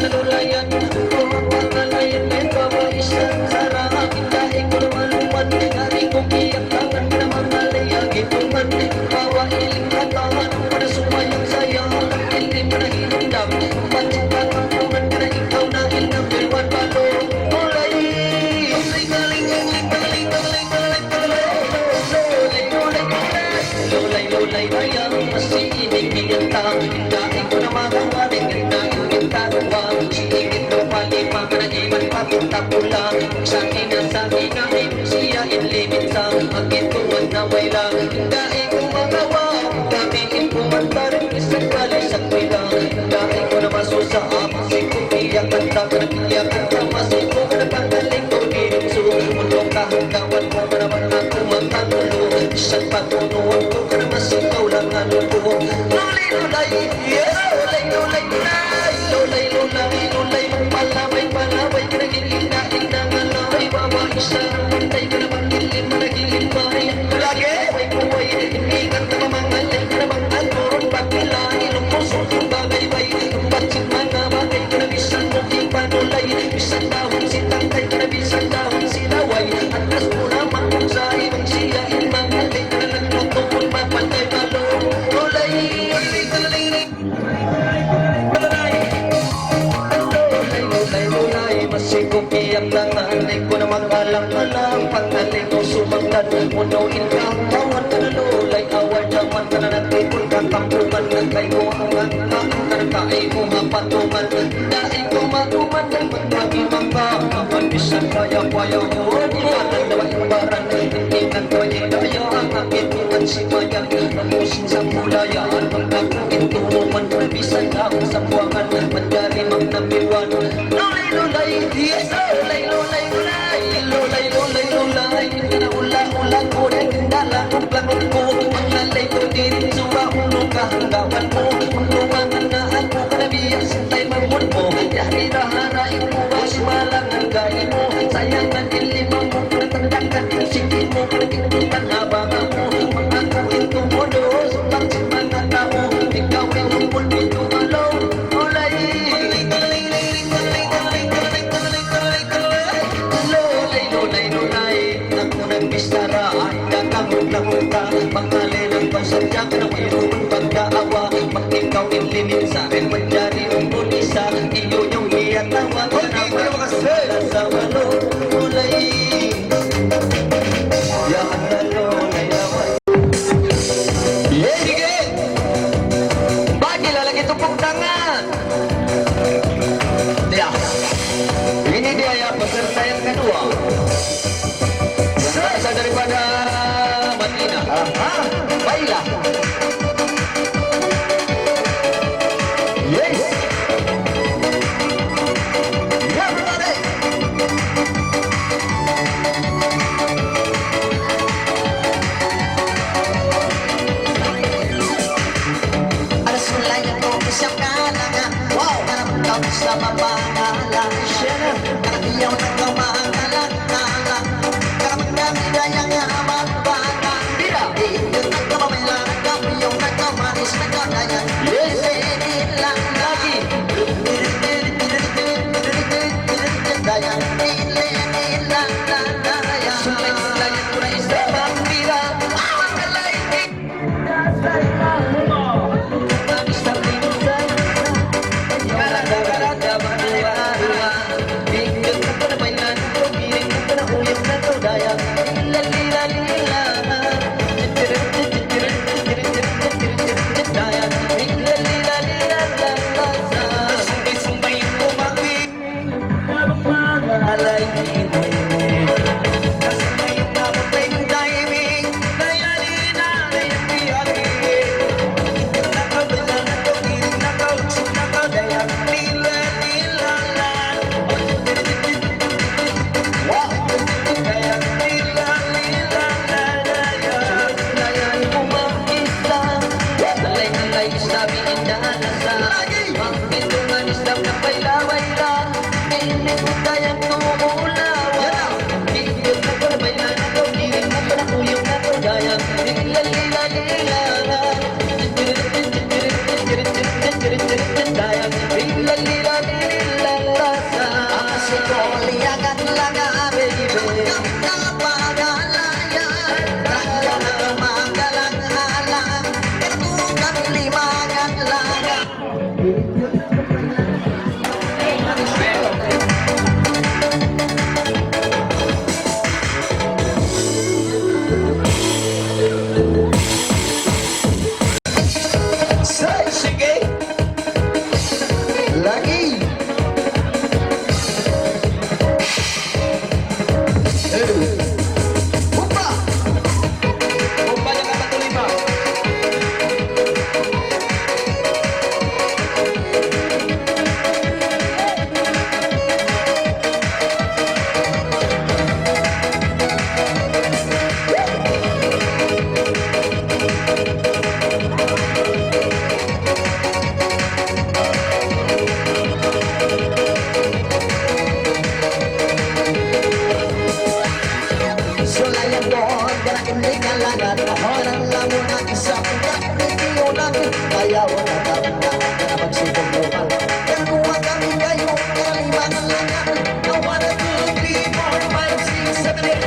nalulayan ko ang pangalayan may bawa isang sarang dahil ko naman luman hari ko kiyak tangan na mamalaya gituman bawa iling katangan para sumayang sayang hindi manahinandam pancintan ang tungan na ikaw na ilang bilwan balo mulai lulay bayang masih inigin tang dahil ko na makakaring naging tarumang siingit ng palima managiman papunta pulang sa kinasakinahin siya inlimit sa magituan na way lang dahil ko magawa gamitin ko man parang isang balisang bilang dahil ko na masusa masih ko iyak at takot iyak at masih ko na pagaling ko diritso mundong kahanggawan mo naman ako magkanulo isang patunuan ko ka na masikaw lang ano ko lulay lulay lulay lulay lulay lulay lulay palaway palaway kinagilin na inangalay bawa isa pantay ka na magilin managilin bahay lagi way kuway ingat na mamangalay ka na mag-almoron pagkilay lumusun yung bagay bay patsing mga bagay ka na bisan muting panulay bisan dahon sitangkay ka na bisan dahon silaway at nas mo naman kung sa ibang siya imangalay ka na nagtutupon mapantay palo lulay lulay masigong iyak lang nanay ko na magalang-alang pangaling mo sumagdad unuin ka tawad ka na lulay award naman ka na nagtipon kang tampuman nagkay mo ang anak narkay mo mapatungan dahil ko matuman ng magpagimang ka mapandisan kaya-kaya mo iwanan naman ibaran hindi nang kaya kaya ang akin iman si Mayang mamusin sa kulayaan magkakuin tumuman bisan ako sa buwangan mandari mang nabiwan lulay lulay yes lulay lulay lulay lulay lulay lulay ulang-ulang ko na kendala kung lakot ko mangalay ko din suwa ulong kahanggawan mo tulungan na ako kanabiyan sintay mamon mo yahira-harain mo asimalang ang gaya mo sayangan ilimang mo natandakan isigin mo kinagitutan abangan mo mangakuin tumulo sutang sa mga tao ikaw ay humpul dito malaw ulay lulay lulay ako nang bistara ay kakamot-kamot ka pangalay ng pasadyak na mayroon pagkaawa pag ikaw inlimit sa akin manjari ang bunisa iyo yung iyatawa ka na sa malo ulay yaman na lulay naman sige bagi lalaki tupong tangan dia ini dia ya peserta yang kedua yang berasal daripada Madinah baiklah yes ya everybody ada sulay yang kau siap kalangan wow karena kau bisa membahalang karena dia kau mengalang karena kami dayang amat barang tidak itu kau membela kau yang kau manis kau dayang yes hilang lagi dayang hilang dayang sulay kurang istimewa bila awan lagi lumaluman Ayaw na kami na magsipong luman Kaya kuha kami kayo Kaya limangan langan I wanna do 3, 4, 5, 6, 7,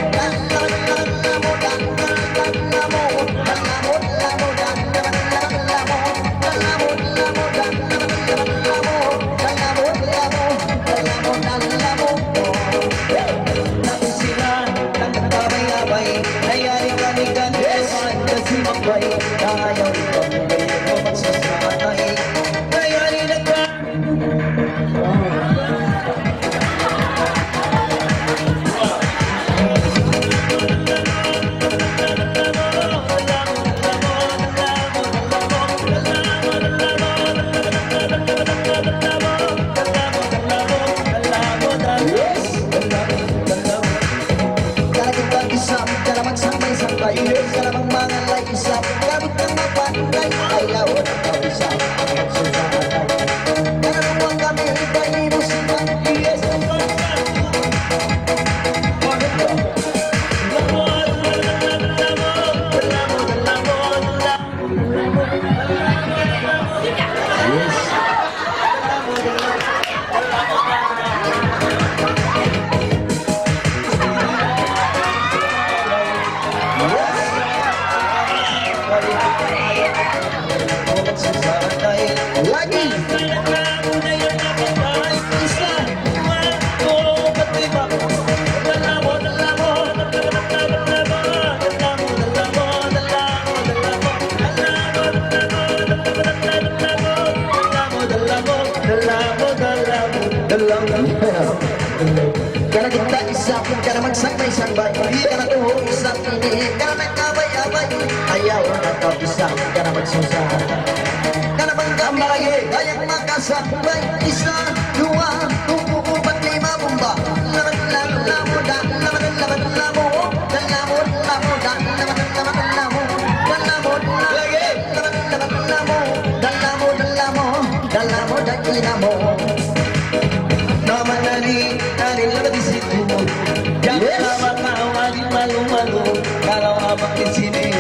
'Karena kita isap, karena magsakbay-sakbay Di ka na tuhong isap ini Karena nagkabay-abay Ayaw na kau isap, karena magsusah Karena banggamay, ayang makasakbay 1, 2, 3, 4, 5 bomba Jangan lama kau lagi malu-malu Kalau abang di sini